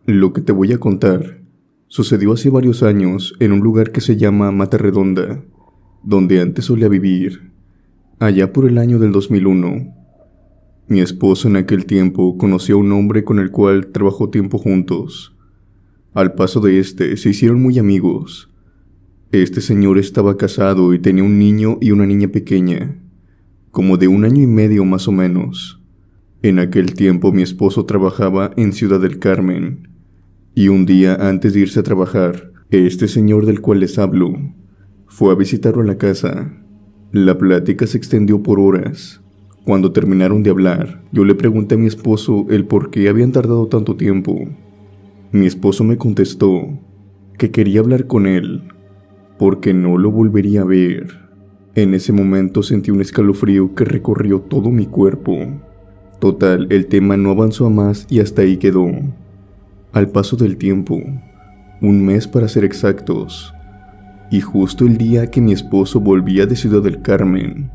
Lo que te voy a contar sucedió hace varios años en un lugar que se llama Mata Redonda, donde antes solía vivir, allá por el año del 2001. Mi esposo en aquel tiempo conoció a un hombre con el cual trabajó tiempo juntos. Al paso de se hicieron muy amigos. Este señor estaba casado y tenía un niño y una niña pequeña, como de 1 año y medio más o menos. En aquel tiempo mi esposo trabajaba en Ciudad del Carmen, y un día antes de irse a trabajar, este señor del cual les hablo fue a visitarlo a la casa. La plática se extendió por horas. Cuando terminaron de hablar, yo le pregunté a mi esposo el por qué habían tardado tanto tiempo. Mi esposo me contestó que quería hablar con él, porque no lo volvería a ver. En ese momento sentí un escalofrío que recorrió todo mi cuerpo. Total, el tema no avanzó a más y hasta ahí quedó. Al paso del tiempo, 1 mes para ser exactos, y justo el día que mi esposo volvía de Ciudad del Carmen,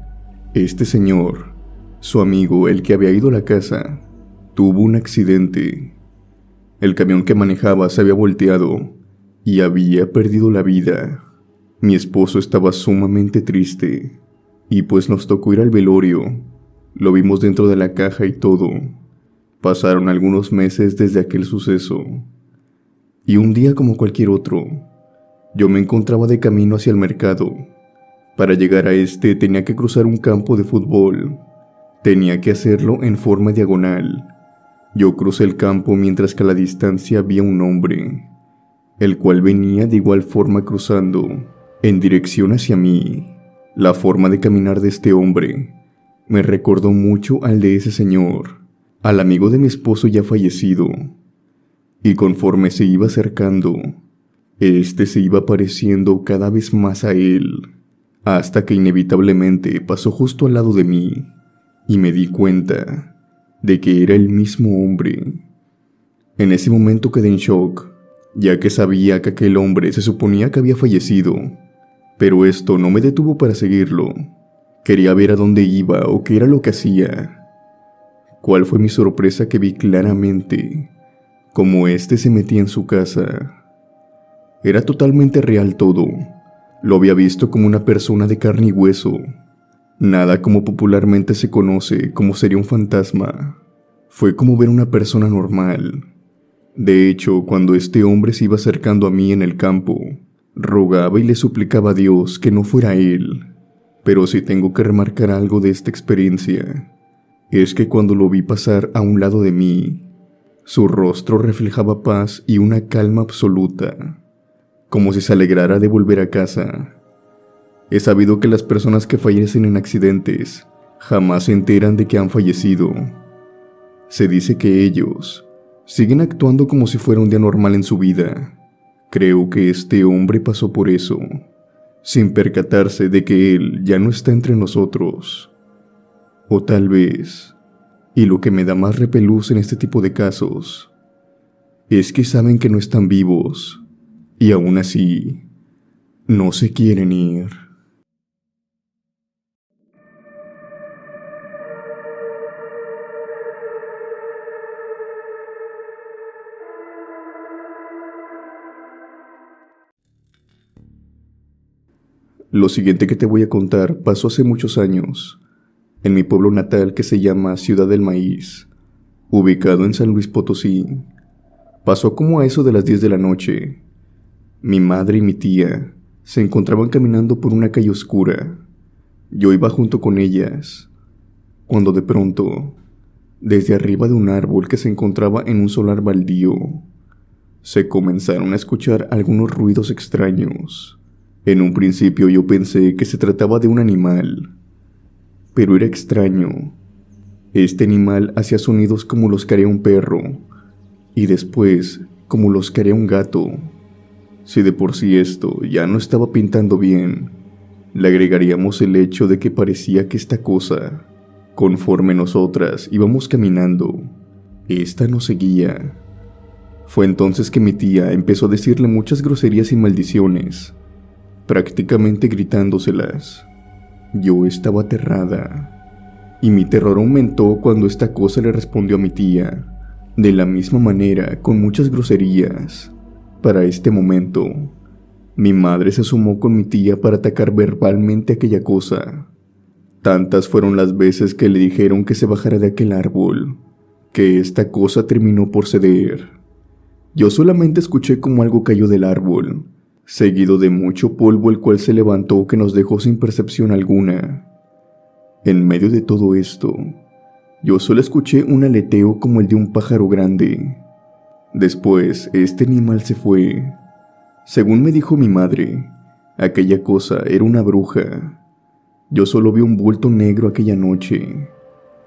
este señor, su amigo, el que había ido a la casa, tuvo un accidente. El camión que manejaba se había volteado y había perdido la vida. Mi esposo estaba sumamente triste, y pues nos tocó ir al velorio. Lo vimos dentro de la caja y todo. Pasaron algunos meses desde aquel suceso, y un día como cualquier otro, yo me encontraba de camino hacia el mercado. Para llegar a tenía que cruzar un campo de fútbol. Tenía que hacerlo en forma diagonal. Yo crucé el campo mientras que a la distancia había un hombre, el cual venía de igual forma cruzando, en dirección hacia mí. La forma de caminar de este hombre me recordó mucho al de ese señor, al amigo de mi esposo ya fallecido, y conforme se iba acercando, se iba pareciendo cada vez más a él, hasta que inevitablemente pasó justo al lado de mí, y me di cuenta de que era el mismo hombre. En ese momento quedé en shock, ya que sabía que aquel hombre se suponía que había fallecido, pero esto no me detuvo para seguirlo. Quería ver a dónde iba o qué era lo que hacía. ¿Cuál fue mi sorpresa que vi claramente cómo se metía en su casa? Era totalmente real todo. Lo había visto como una persona de carne y hueso. Nada como popularmente se conoce como sería un fantasma. Fue como ver una persona normal. De hecho, cuando este hombre se iba acercando a mí en el campo, rogaba y le suplicaba a Dios que no fuera él. Pero si tengo que remarcar algo de esta experiencia, es que cuando lo vi pasar a un lado de mí, su rostro reflejaba paz y una calma absoluta, como si se alegrara de volver a casa. He sabido que las personas que fallecen en accidentes jamás se enteran de que han fallecido. Se dice que ellos siguen actuando como si fuera un día normal en su vida. Creo que este hombre pasó por eso, sin percatarse de que él ya no está entre nosotros. O tal vez, y lo que me da más repelús en este tipo de casos, es que saben que no están vivos, y aún así, no se quieren ir. Lo siguiente que te voy a contar pasó hace muchos años, en mi pueblo natal que se llama Ciudad del Maíz, ubicado en San Luis Potosí. Pasó como a eso de las 10 de la noche. Mi madre y mi tía se encontraban caminando por una calle oscura. Yo iba junto con ellas, cuando de pronto, desde arriba de un árbol que se encontraba en un solar baldío, se comenzaron a escuchar algunos ruidos extraños. En un principio yo pensé que se trataba de un animal, pero era extraño. Este animal hacía sonidos como los que haría un perro, y después como los que haría un gato. Si de por sí esto ya no estaba pintando bien, le agregaríamos el hecho de que parecía que esta cosa, conforme nosotras íbamos caminando, esta nos seguía. Fue entonces que mi tía empezó a decirle muchas groserías y maldiciones, prácticamente gritándoselas. Yo estaba aterrada, y mi terror aumentó cuando esta cosa le respondió a mi tía, De la misma manera, con muchas groserías. Para este momento, mi madre se asomó con mi tía para atacar verbalmente aquella cosa. Tantas fueron las veces que le dijeron que se bajara de aquel árbol, que esta cosa terminó por ceder. Yo solamente escuché como algo cayó del árbol, seguido de mucho polvo el cual se levantó que nos dejó sin percepción alguna. En medio de todo esto, yo solo escuché un aleteo como el de un pájaro grande. Después, este animal se fue. Según me dijo mi madre, aquella cosa era una bruja. Yo solo vi un bulto negro aquella noche,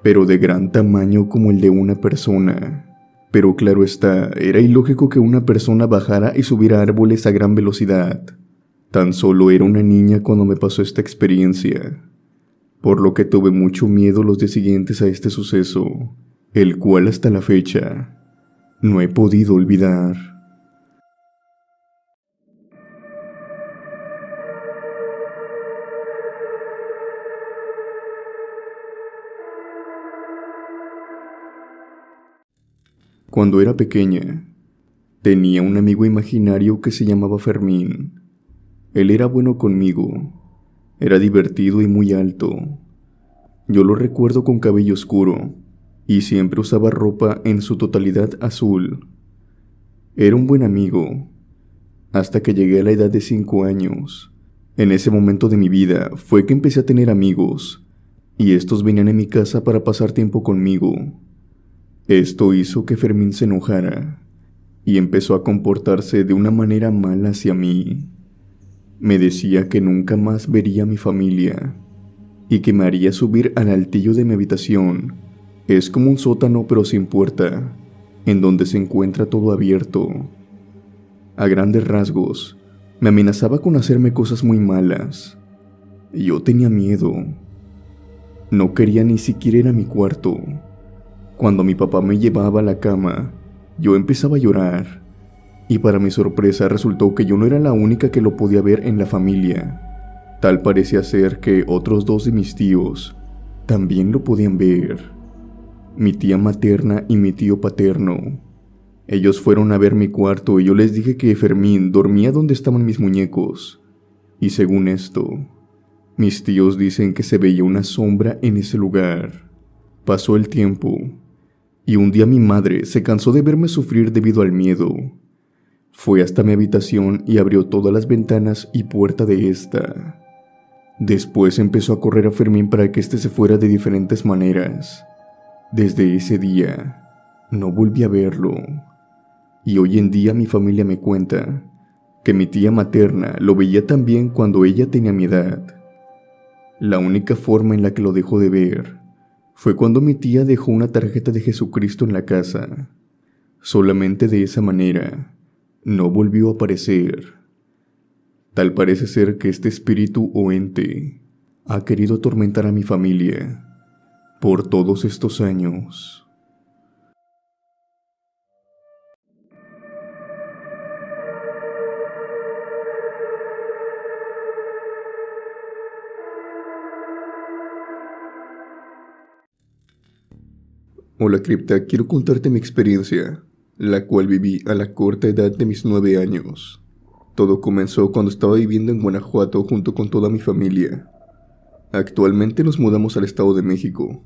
pero de gran tamaño como el de una persona. Pero claro está, era ilógico que una persona bajara y subiera árboles a gran velocidad. Tan solo era una niña cuando me pasó esta experiencia, por lo que tuve mucho miedo los días siguientes a este suceso, el cual hasta la fecha no he podido olvidar. Cuando era pequeña, tenía un amigo imaginario que se llamaba Fermín. Él era bueno conmigo, era divertido y muy alto. Yo lo recuerdo con cabello oscuro y siempre usaba ropa en su totalidad azul. Era un buen amigo, hasta que llegué a la edad de 5 años. En ese momento de mi vida fue que empecé a tener amigos, y estos venían a mi casa para pasar tiempo conmigo. Esto hizo que Fermín se enojara y empezó a comportarse de una manera mala hacia mí. Me decía que nunca más vería a mi familia y que me haría subir al altillo de mi habitación. Es como un sótano pero sin puerta, en donde se encuentra todo abierto. A grandes rasgos, me amenazaba con hacerme cosas muy malas. Yo tenía miedo. No quería ni siquiera ir a mi cuarto. Cuando mi papá me llevaba a la cama, yo empezaba a llorar, y para mi sorpresa resultó que yo no era la única que lo podía ver en la familia. Tal parecía ser que otros 2 de mis tíos también lo podían ver. Mi tía materna y mi tío paterno. Ellos fueron a ver mi cuarto y yo les dije que Fermín dormía donde estaban mis muñecos. Y según esto, mis tíos dicen que se veía una sombra en ese lugar. Pasó el tiempo, y un día mi madre se cansó de verme sufrir debido al miedo. Fue hasta mi habitación y abrió todas las ventanas y puerta de esta. Después empezó a correr a Fermín para que éste se fuera de diferentes maneras. Desde ese día, no volví a verlo. Y hoy en día mi familia me cuenta que mi tía materna lo veía también cuando ella tenía mi edad. La única forma en la que lo dejó de ver fue cuando mi tía dejó una tarjeta de Jesucristo en la casa. Solamente de esa manera, no volvió a aparecer. Tal parece ser que este espíritu o ente ha querido atormentar a mi familia por todos estos años. Hola cripta, quiero contarte mi experiencia, la cual viví a la corta edad de mis 9 años. Todo comenzó cuando estaba viviendo en Guanajuato junto con toda mi familia. Actualmente nos mudamos al Estado de México.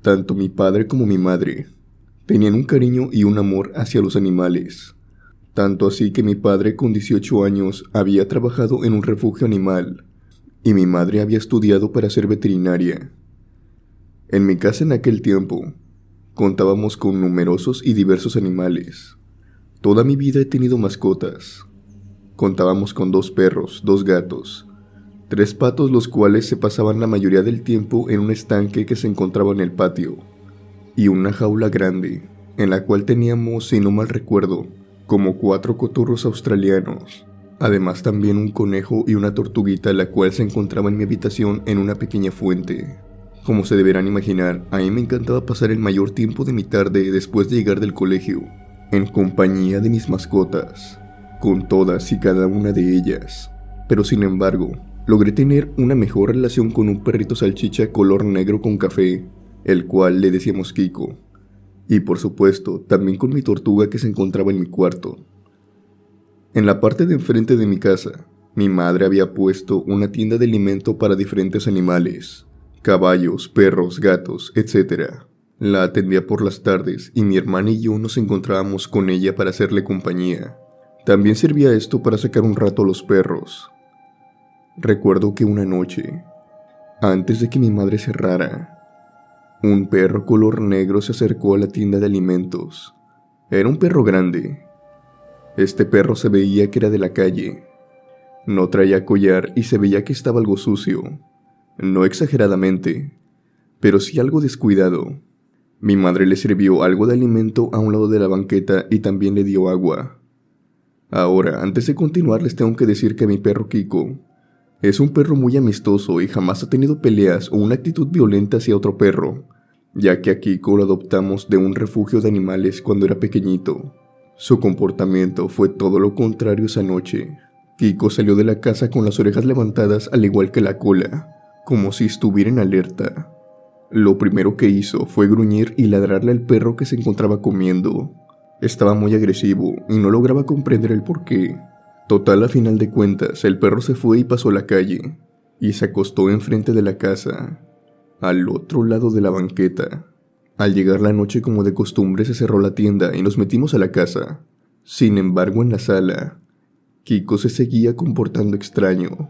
Tanto mi padre como mi madre tenían un cariño y un amor hacia los animales. Tanto así que mi padre con 18 años había trabajado en un refugio animal y mi madre había estudiado para ser veterinaria. En mi casa en aquel tiempo, contábamos con numerosos y diversos animales. Toda mi vida he tenido mascotas. Contábamos con 2 perros, 2 gatos, 3 patos, los cuales se pasaban la mayoría del tiempo en un estanque que se encontraba en el patio, y una jaula grande, en la cual teníamos, si no mal recuerdo, como 4 cotorros australianos. Además también un conejo y una tortuguita, la cual se encontraba en mi habitación en una pequeña fuente. Como se deberán imaginar, a mí me encantaba pasar el mayor tiempo de mi tarde después de llegar del colegio, en compañía de mis mascotas, con todas y cada una de ellas. Pero sin embargo, logré tener una mejor relación con un perrito salchicha color negro con café, el cual le decíamos Kiko. Y por supuesto, también con mi tortuga que se encontraba en mi cuarto. En la parte de enfrente de mi casa, mi madre había puesto una tienda de alimento para diferentes animales, caballos, perros, gatos, etc. La atendía por las tardes y mi hermana y yo nos encontrábamos con ella para hacerle compañía. También servía esto para sacar un rato a los perros. Recuerdo que una noche, antes de que mi madre cerrara, un perro color negro se acercó a la tienda de alimentos. Era un perro grande. Este perro se veía que era de la calle. No traía collar y se veía que estaba algo sucio. No exageradamente, pero sí algo descuidado. Mi madre le sirvió algo de alimento a un lado de la banqueta y también le dio agua. Ahora, antes de continuar, les tengo que decir que mi perro Kiko es un perro muy amistoso y jamás ha tenido peleas o una actitud violenta hacia otro perro, ya que a Kiko lo adoptamos de un refugio de animales cuando era pequeñito. Su comportamiento fue todo lo contrario esa noche. Kiko salió de la casa con las orejas levantadas al igual que la cola, como si estuviera en alerta. Lo primero que hizo fue gruñir y ladrarle al perro que se encontraba comiendo. Estaba muy agresivo y no lograba comprender el porqué. Total, a final de cuentas, el perro se fue y pasó la calle, y se acostó enfrente de la casa, al otro lado de la banqueta. Al llegar la noche, como de costumbre, se cerró la tienda y nos metimos a la casa. Sin embargo, en la sala, Kiko se seguía comportando extraño.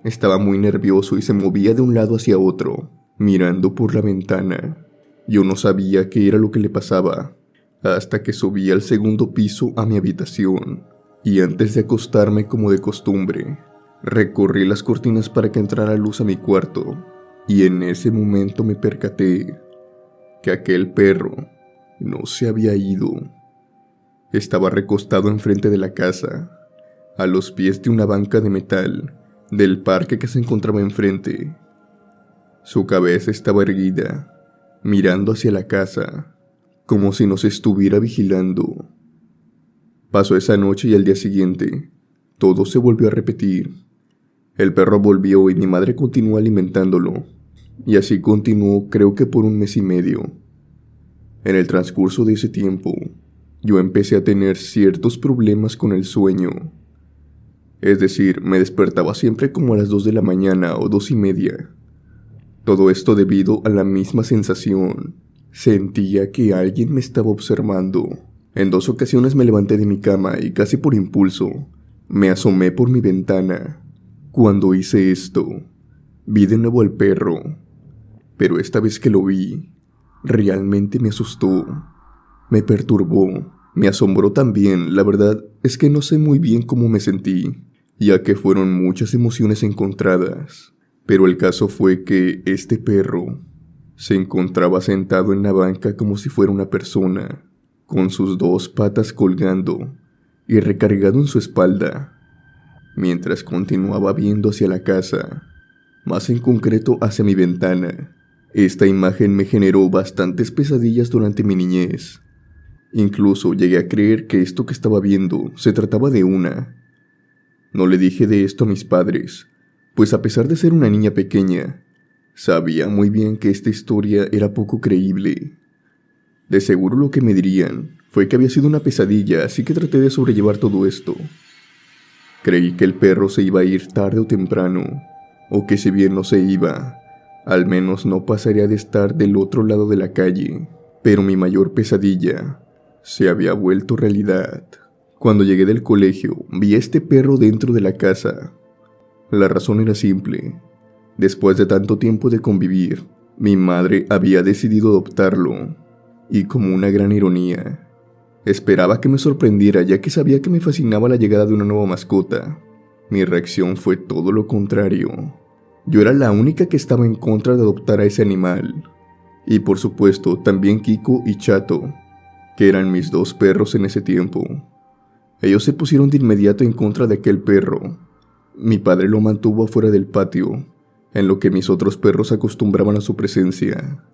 Estaba muy nervioso y se movía de un lado hacia otro, mirando por la ventana. Yo no sabía qué era lo que le pasaba, hasta que subí al segundo piso a mi habitación. Y antes de acostarme como de costumbre, recorrí las cortinas para que entrara luz a mi cuarto, y en ese momento me percaté que aquel perro no se había ido. Estaba recostado enfrente de la casa, a los pies de una banca de metal del parque que se encontraba enfrente. Su cabeza estaba erguida, mirando hacia la casa, como si nos estuviera vigilando. Pasó esa noche y al día siguiente, todo se volvió a repetir. El perro volvió y mi madre continuó alimentándolo, y así continuó creo que por 1 mes y medio. En el transcurso de ese tiempo, yo empecé a tener ciertos problemas con el sueño. Es decir, me despertaba siempre como a las 2 de la mañana o 2:30. Todo esto debido a la misma sensación. Sentía que alguien me estaba observando. En 2 ocasiones me levanté de mi cama y casi por impulso me asomé por mi ventana. Cuando hice esto, vi de nuevo al perro, pero esta vez que lo vi, realmente me asustó, me perturbó, me asombró también. La verdad es que no sé muy bien cómo me sentí, ya que fueron muchas emociones encontradas, pero el caso fue que este perro se encontraba sentado en la banca como si fuera una persona, con sus 2 patas colgando y recargado en su espalda, mientras continuaba viendo hacia la casa, más en concreto hacia mi ventana. Esta imagen me generó bastantes pesadillas durante mi niñez. Incluso llegué a creer que esto que estaba viendo se trataba de una. No le dije de esto a mis padres, pues a pesar de ser una niña pequeña, sabía muy bien que esta historia era poco creíble. De seguro lo que me dirían fue que había sido una pesadilla, así que traté de sobrellevar todo esto. Creí que el perro se iba a ir tarde o temprano, o que si bien no se iba, al menos no pasaría de estar del otro lado de la calle. Pero mi mayor pesadilla se había vuelto realidad. Cuando llegué del colegio, vi a este perro dentro de la casa. La razón era simple. Después de tanto tiempo de convivir, mi madre había decidido adoptarlo. Y como una gran ironía, esperaba que me sorprendiera, ya que sabía que me fascinaba la llegada de una nueva mascota. Mi reacción fue todo lo contrario. Yo era la única que estaba en contra de adoptar a ese animal. Y por supuesto, también Kiko y Chato, que eran mis 2 perros en ese tiempo. Ellos se pusieron de inmediato en contra de aquel perro. Mi padre lo mantuvo afuera del patio, en lo que mis otros perros acostumbraban a su presencia.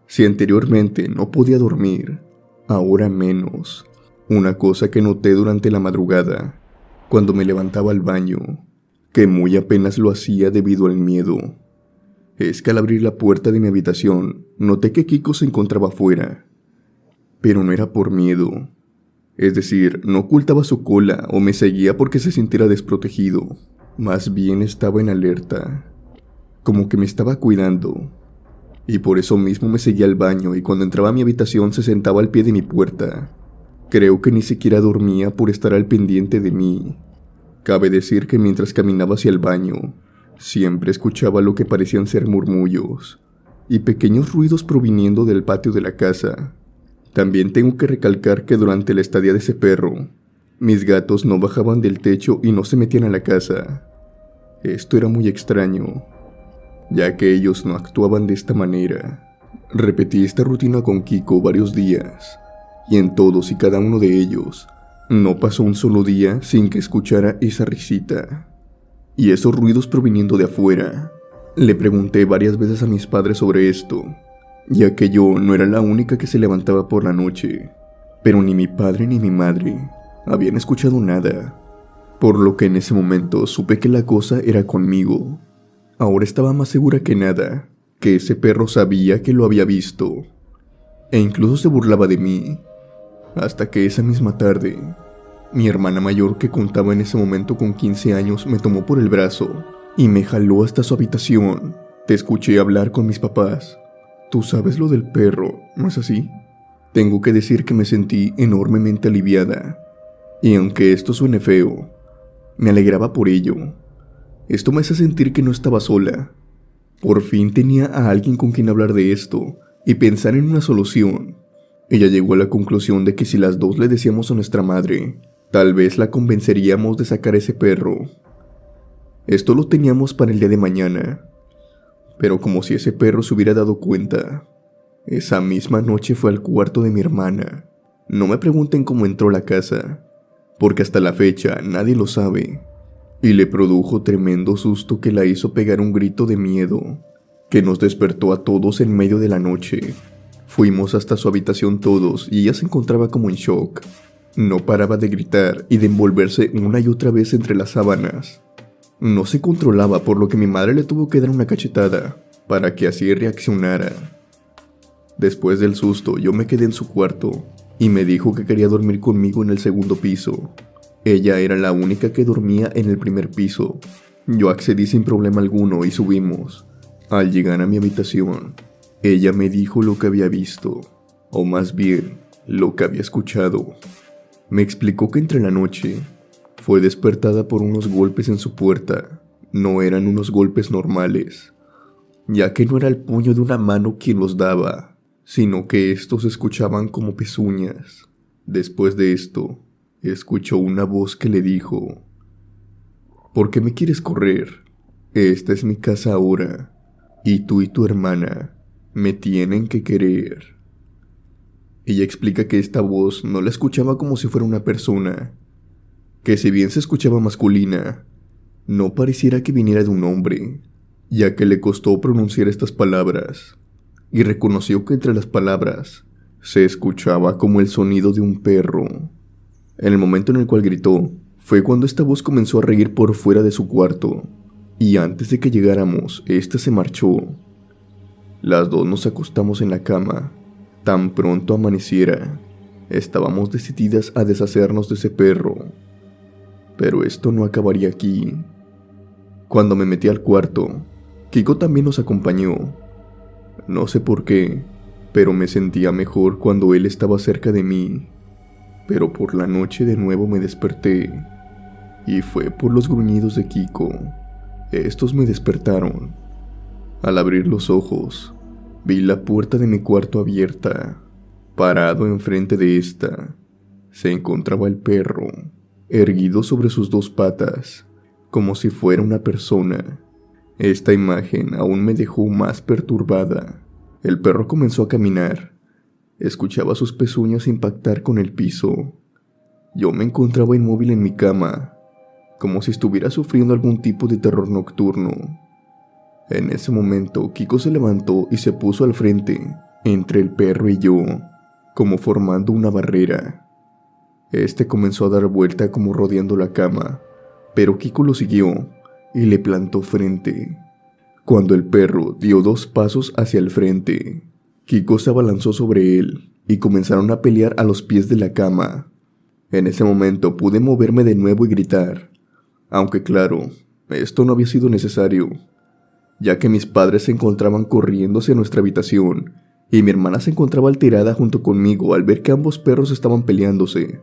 Si anteriormente no podía dormir, ahora menos. Una cosa que noté durante la madrugada, cuando me levantaba al baño, que muy apenas lo hacía debido al miedo, es que al abrir la puerta de mi habitación, noté que Kiko se encontraba afuera, pero no era por miedo. Es decir, no ocultaba su cola o me seguía porque se sintiera desprotegido. Más bien estaba en alerta, como que me estaba cuidando. Y por eso mismo me seguía al baño y cuando entraba a mi habitación se sentaba al pie de mi puerta. Creo que ni siquiera dormía por estar al pendiente de mí. Cabe decir que mientras caminaba hacia el baño, siempre escuchaba lo que parecían ser murmullos y pequeños ruidos proviniendo del patio de la casa. También tengo que recalcar que durante la estadía de ese perro, mis gatos no bajaban del techo y no se metían a la casa. Esto era muy extraño, ya que ellos no actuaban de esta manera. Repetí esta rutina con Kiko varios días, y en todos y cada uno de ellos, no pasó un solo día sin que escuchara esa risita y esos ruidos proviniendo de afuera. Le pregunté varias veces a mis padres sobre esto, ya que yo no era la única que se levantaba por la noche, pero ni mi padre ni mi madre habían escuchado nada, por lo que en ese momento supe que la cosa era conmigo. Ahora estaba más segura que nada, que ese perro sabía que lo había visto, e incluso se burlaba de mí, hasta que esa misma tarde, mi hermana mayor, que contaba en ese momento con 15 años, me tomó por el brazo y me jaló hasta su habitación. Te escuché hablar con mis papás. Tú sabes lo del perro, ¿no es así? Tengo que decir que me sentí enormemente aliviada, y aunque esto suene feo, me alegraba por ello. Esto me hace sentir que no estaba sola. Por fin tenía a alguien con quien hablar de esto y pensar en una solución. Ella llegó a la conclusión de que si las dos le decíamos a nuestra madre, tal vez la convenceríamos de sacar ese perro. Esto lo teníamos para el día de mañana, pero como si ese perro se hubiera dado cuenta, esa misma noche fue al cuarto de mi hermana. No me pregunten cómo entró a la casa, porque hasta la fecha nadie lo sabe, y le produjo tremendo susto que la hizo pegar un grito de miedo, que nos despertó a todos en medio de la noche. Fuimos hasta su habitación todos y ella se encontraba como en shock. No paraba de gritar y de envolverse una y otra vez entre las sábanas. No se controlaba, por lo que mi madre le tuvo que dar una cachetada para que así reaccionara. Después del susto, yo me quedé en su cuarto y me dijo que quería dormir conmigo en el segundo piso. Ella era la única que dormía en el primer piso. Yo accedí sin problema alguno y subimos. Al llegar a mi habitación, ella me dijo lo que había visto, o más bien, lo que había escuchado. Me explicó que entre la noche fue despertada por unos golpes en su puerta. No eran unos golpes normales, ya que no era el puño de una mano quien los daba, sino que estos se escuchaban como pezuñas. Después de esto, escuchó una voz que le dijo: ¿por qué me quieres correr? Esta es mi casa ahora, y tú y tu hermana me tienen que querer. Ella explica que esta voz no la escuchaba como si fuera una persona, que si bien se escuchaba masculina, no pareciera que viniera de un hombre, ya que le costó pronunciar estas palabras, y reconoció que entre las palabras se escuchaba como el sonido de un perro. En el momento en el cual gritó, fue cuando esta voz comenzó a reír por fuera de su cuarto, y antes de que llegáramos, esta se marchó. Las dos nos acostamos en la cama. Tan pronto amaneciera, estábamos decididas a deshacernos de ese perro. Pero esto no acabaría aquí. Cuando me metí al cuarto, Kiko también nos acompañó. No sé por qué, pero me sentía mejor cuando él estaba cerca de mí. Pero por la noche de nuevo me desperté, y fue por los gruñidos de Kiko. Estos me despertaron. Al abrir los ojos, vi la puerta de mi cuarto abierta. Parado enfrente de esta, se encontraba el perro, erguido sobre sus dos patas, como si fuera una persona. Esta imagen aún me dejó más perturbada. El perro comenzó a caminar. Escuchaba sus pezuñas impactar con el piso. Yo me encontraba inmóvil en mi cama, como si estuviera sufriendo algún tipo de terror nocturno. En ese momento, Kiko se levantó y se puso al frente, entre el perro y yo, como formando una barrera. Este comenzó a dar vuelta como rodeando la cama, pero Kiko lo siguió y le plantó frente. Cuando el perro dio 2 pasos hacia el frente, Kiko se abalanzó sobre él y comenzaron a pelear a los pies de la cama. En ese momento pude moverme de nuevo y gritar, aunque claro, esto no había sido necesario, ya que mis padres se encontraban corriendo hacia nuestra habitación y mi hermana se encontraba alterada junto conmigo al ver que ambos perros estaban peleándose.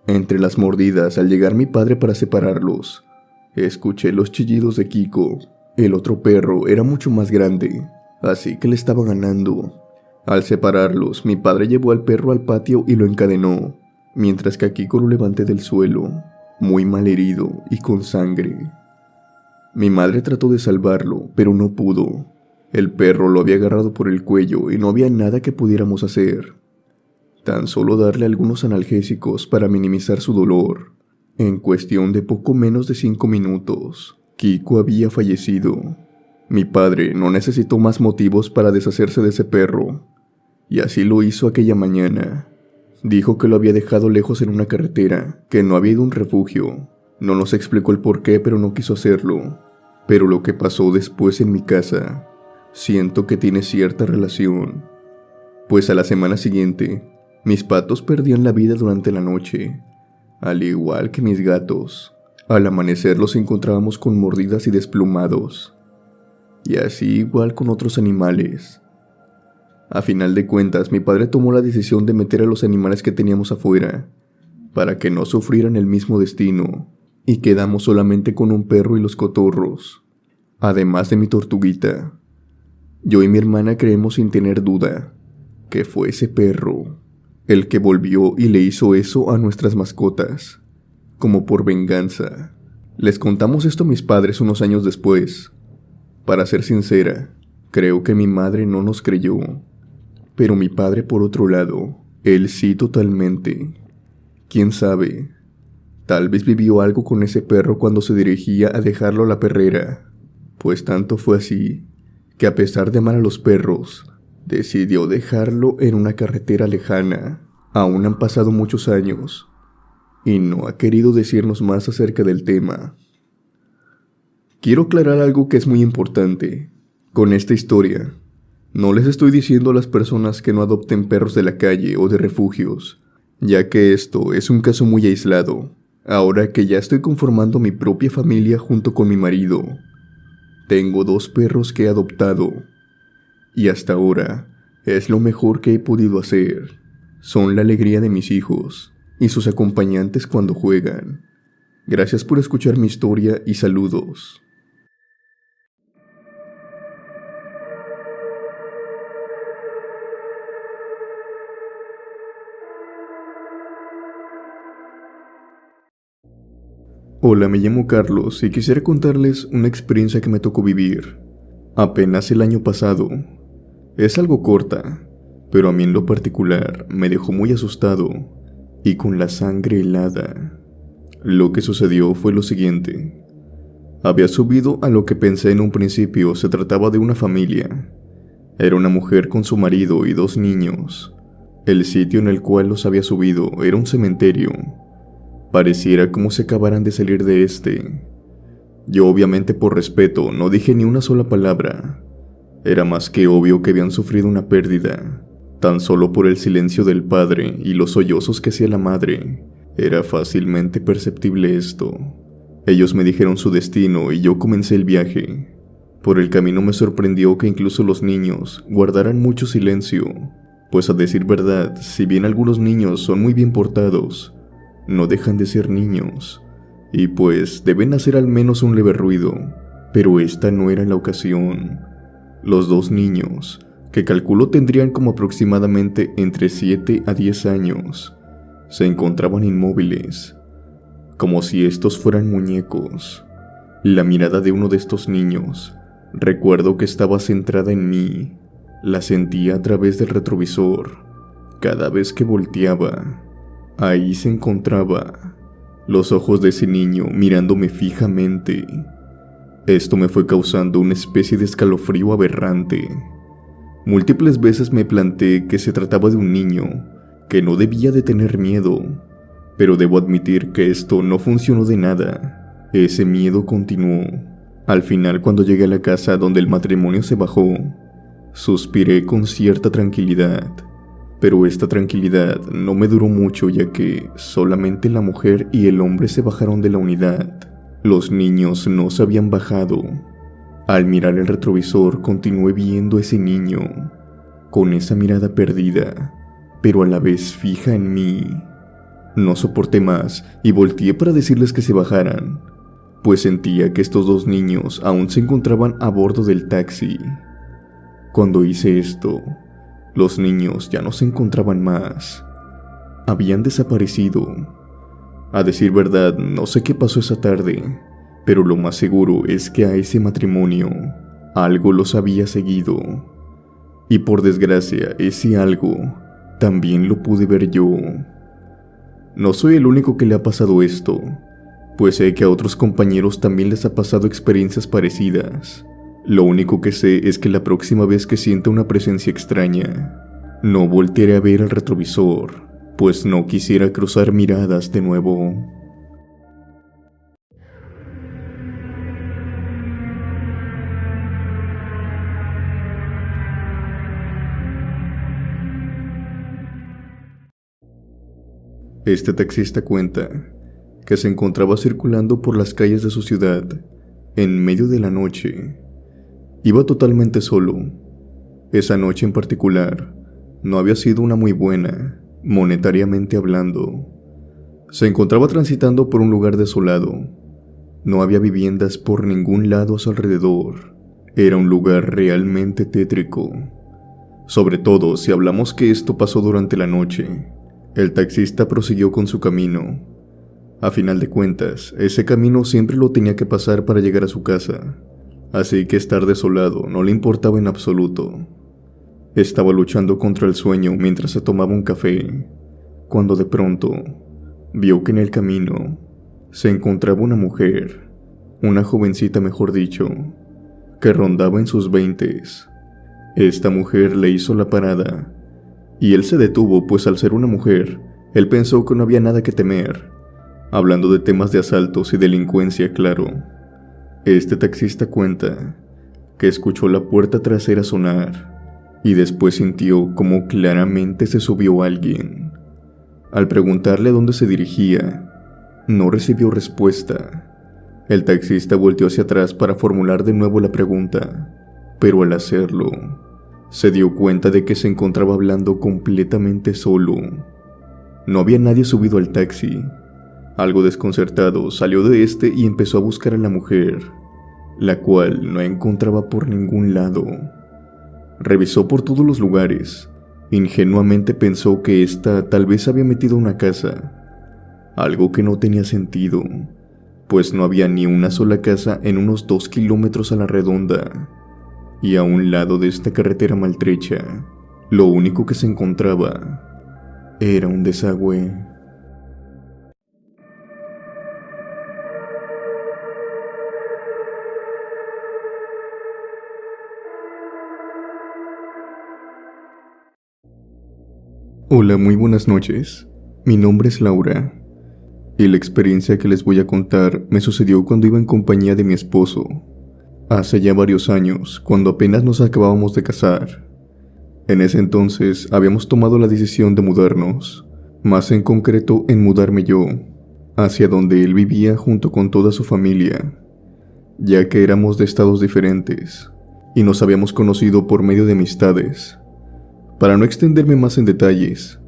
Entre las mordidas, al llegar mi padre para separarlos, escuché los chillidos de Kiko. El otro perro era mucho más grande, así que le estaba ganando. Al separarlos, mi padre llevó al perro al patio y lo encadenó, mientras que a Kiko lo levanté del suelo, muy mal herido y con sangre. Mi madre trató de salvarlo, pero no pudo. El perro lo había agarrado por el cuello y no había nada que pudiéramos hacer. Tan solo darle algunos analgésicos para minimizar su dolor. En cuestión de poco menos de 5 minutos, Kiko había fallecido. Mi padre no necesitó más motivos para deshacerse de ese perro, y así lo hizo aquella mañana. Dijo que lo había dejado lejos en una carretera, que no había ido a un refugio. No nos explicó el por qué, pero no quiso hacerlo. Pero lo que pasó después en mi casa, siento que tiene cierta relación. Pues a la semana siguiente, mis patos perdían la vida durante la noche, al igual que mis gatos. Al amanecer los encontrábamos con mordidas y desplumados, y así igual con otros animales. A final de cuentas, mi padre tomó la decisión de meter a los animales que teníamos afuera, para que no sufrieran el mismo destino, y quedamos solamente con un perro y los cotorros, además de mi tortuguita. Yo y mi hermana creemos sin tener duda que fue ese perro el que volvió y le hizo eso a nuestras mascotas, como por venganza. Les contamos esto a mis padres unos años después. Para ser sincera, creo que mi madre no nos creyó, pero mi padre por otro lado, él sí totalmente. ¿Quién sabe? Tal vez vivió algo con ese perro cuando se dirigía a dejarlo a la perrera, pues tanto fue así, que a pesar de amar a los perros, decidió dejarlo en una carretera lejana. Aún han pasado muchos años y no ha querido decirnos más acerca del tema. Quiero aclarar algo que es muy importante. Con esta historia, no les estoy diciendo a las personas que no adopten perros de la calle o de refugios, ya que esto es un caso muy aislado. Ahora que ya estoy conformando mi propia familia junto con mi marido, tengo 2 perros que he adoptado, y hasta ahora es lo mejor que he podido hacer. Son la alegría de mis hijos y sus acompañantes cuando juegan. Gracias por escuchar mi historia y saludos. Hola, me llamo Carlos y quisiera contarles una experiencia que me tocó vivir apenas el año pasado. Es algo corta, pero a mí en lo particular me dejó muy asustado y con la sangre helada. Lo que sucedió fue lo siguiente. Había subido a lo que pensé en un principio se trataba de una familia. Era una mujer con su marido y 2 niños. El sitio en el cual los había subido era un cementerio. Pareciera como si acabaran de salir de este. Yo obviamente por respeto no dije ni una sola palabra. Era más que obvio que habían sufrido una pérdida. Tan solo por el silencio del padre y los sollozos que hacía la madre, era fácilmente perceptible esto. Ellos me dijeron su destino y yo comencé el viaje. Por el camino me sorprendió que incluso los niños guardaran mucho silencio, pues a decir verdad, si bien algunos niños son muy bien portados, no dejan de ser niños, y pues deben hacer al menos un leve ruido, pero esta no era la ocasión. Los 2 niños, que calculo tendrían como aproximadamente entre 7 a 10 años, se encontraban inmóviles, como si estos fueran muñecos. La mirada de uno de estos niños, recuerdo que estaba centrada en mí, la sentía a través del retrovisor, cada vez que volteaba. Ahí se encontraba, los ojos de ese niño mirándome fijamente. Esto me fue causando una especie de escalofrío aberrante. Múltiples veces me planteé que se trataba de un niño, que no debía de tener miedo, pero debo admitir que esto no funcionó de nada. Ese miedo continuó. Al final, cuando llegué a la casa donde el matrimonio se bajó, suspiré con cierta tranquilidad, Pero esta tranquilidad no me duró mucho, ya que solamente la mujer y el hombre se bajaron de la unidad. Los niños no se habían bajado. Al mirar el retrovisor continué viendo a ese niño, con esa mirada perdida, pero a la vez fija en mí. No soporté más y volteé para decirles que se bajaran, pues sentía que estos dos niños aún se encontraban a bordo del taxi. Cuando hice esto, los niños ya no se encontraban más. Habían desaparecido. A decir verdad, no sé qué pasó esa tarde, pero lo más seguro es que a ese matrimonio algo los había seguido. Y por desgracia, ese algo también lo pude ver yo. No soy el único que le ha pasado esto, pues sé que a otros compañeros también les ha pasado experiencias parecidas. Lo único que sé es que la próxima vez que sienta una presencia extraña, no voltearé a ver el retrovisor, pues no quisiera cruzar miradas de nuevo. Este taxista cuenta que se encontraba circulando por las calles de su ciudad en medio de la noche. Iba totalmente solo. Esa noche en particular no había sido una muy buena, monetariamente hablando. Se encontraba transitando por un lugar desolado. No había viviendas por ningún lado a su alrededor. Era un lugar realmente tétrico. Sobre todo si hablamos que esto pasó durante la noche. El taxista prosiguió con su camino. A final de cuentas, ese camino siempre lo tenía que pasar para llegar a su casa, así que estar desolado no le importaba en absoluto. Estaba luchando contra el sueño mientras se tomaba un café, cuando de pronto vio que en el camino se encontraba una mujer, una jovencita mejor dicho, que rondaba en sus 20s. Esta mujer le hizo la parada, y él se detuvo, pues al ser una mujer, él pensó que no había nada que temer, hablando de temas de asaltos y delincuencia, claro. Este taxista cuenta que escuchó la puerta trasera sonar, y después sintió como claramente se subió alguien. Al preguntarle a dónde se dirigía, no recibió respuesta. El taxista volteó hacia atrás para formular de nuevo la pregunta, pero al hacerlo, se dio cuenta de que se encontraba hablando completamente solo. No había nadie subido al taxi. Algo desconcertado, salió de este y empezó a buscar a la mujer, la cual no encontraba por ningún lado. Revisó por todos los lugares. Ingenuamente pensó que ésta tal vez había metido a una casa, algo que no tenía sentido, pues no había ni una sola casa en unos 2 kilómetros a la redonda. Y a un lado de esta carretera maltrecha, lo único que se encontraba era un desagüe. Hola, muy buenas noches. Mi nombre es Laura, y la experiencia que les voy a contar me sucedió cuando iba en compañía de mi esposo. Hace ya varios años, cuando apenas nos acabábamos de casar. En ese entonces habíamos tomado la decisión de mudarnos, más en concreto en mudarme yo, hacia donde él vivía junto con toda su familia, ya que éramos de estados diferentes y nos habíamos conocido por medio de amistades. Para no extenderme más en detalles,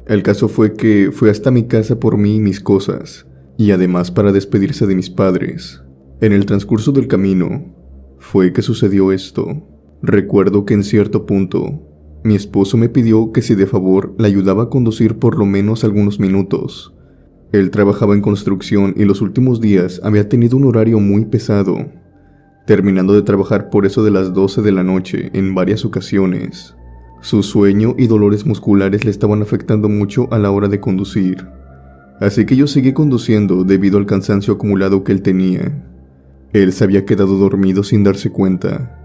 el caso fue que fue hasta mi casa por mí y mis cosas, y además para despedirse de mis padres. En el transcurso del camino, fue que sucedió esto. Recuerdo que en cierto punto, mi esposo me pidió que si de favor le ayudaba a conducir por lo menos algunos minutos. Él trabajaba en construcción y los últimos días había tenido un horario muy pesado, terminando de trabajar por eso de las 12 de la noche en varias ocasiones. Su sueño y dolores musculares le estaban afectando mucho a la hora de conducir, así que yo seguí conduciendo debido al cansancio acumulado que él tenía. Él se había quedado dormido sin darse cuenta.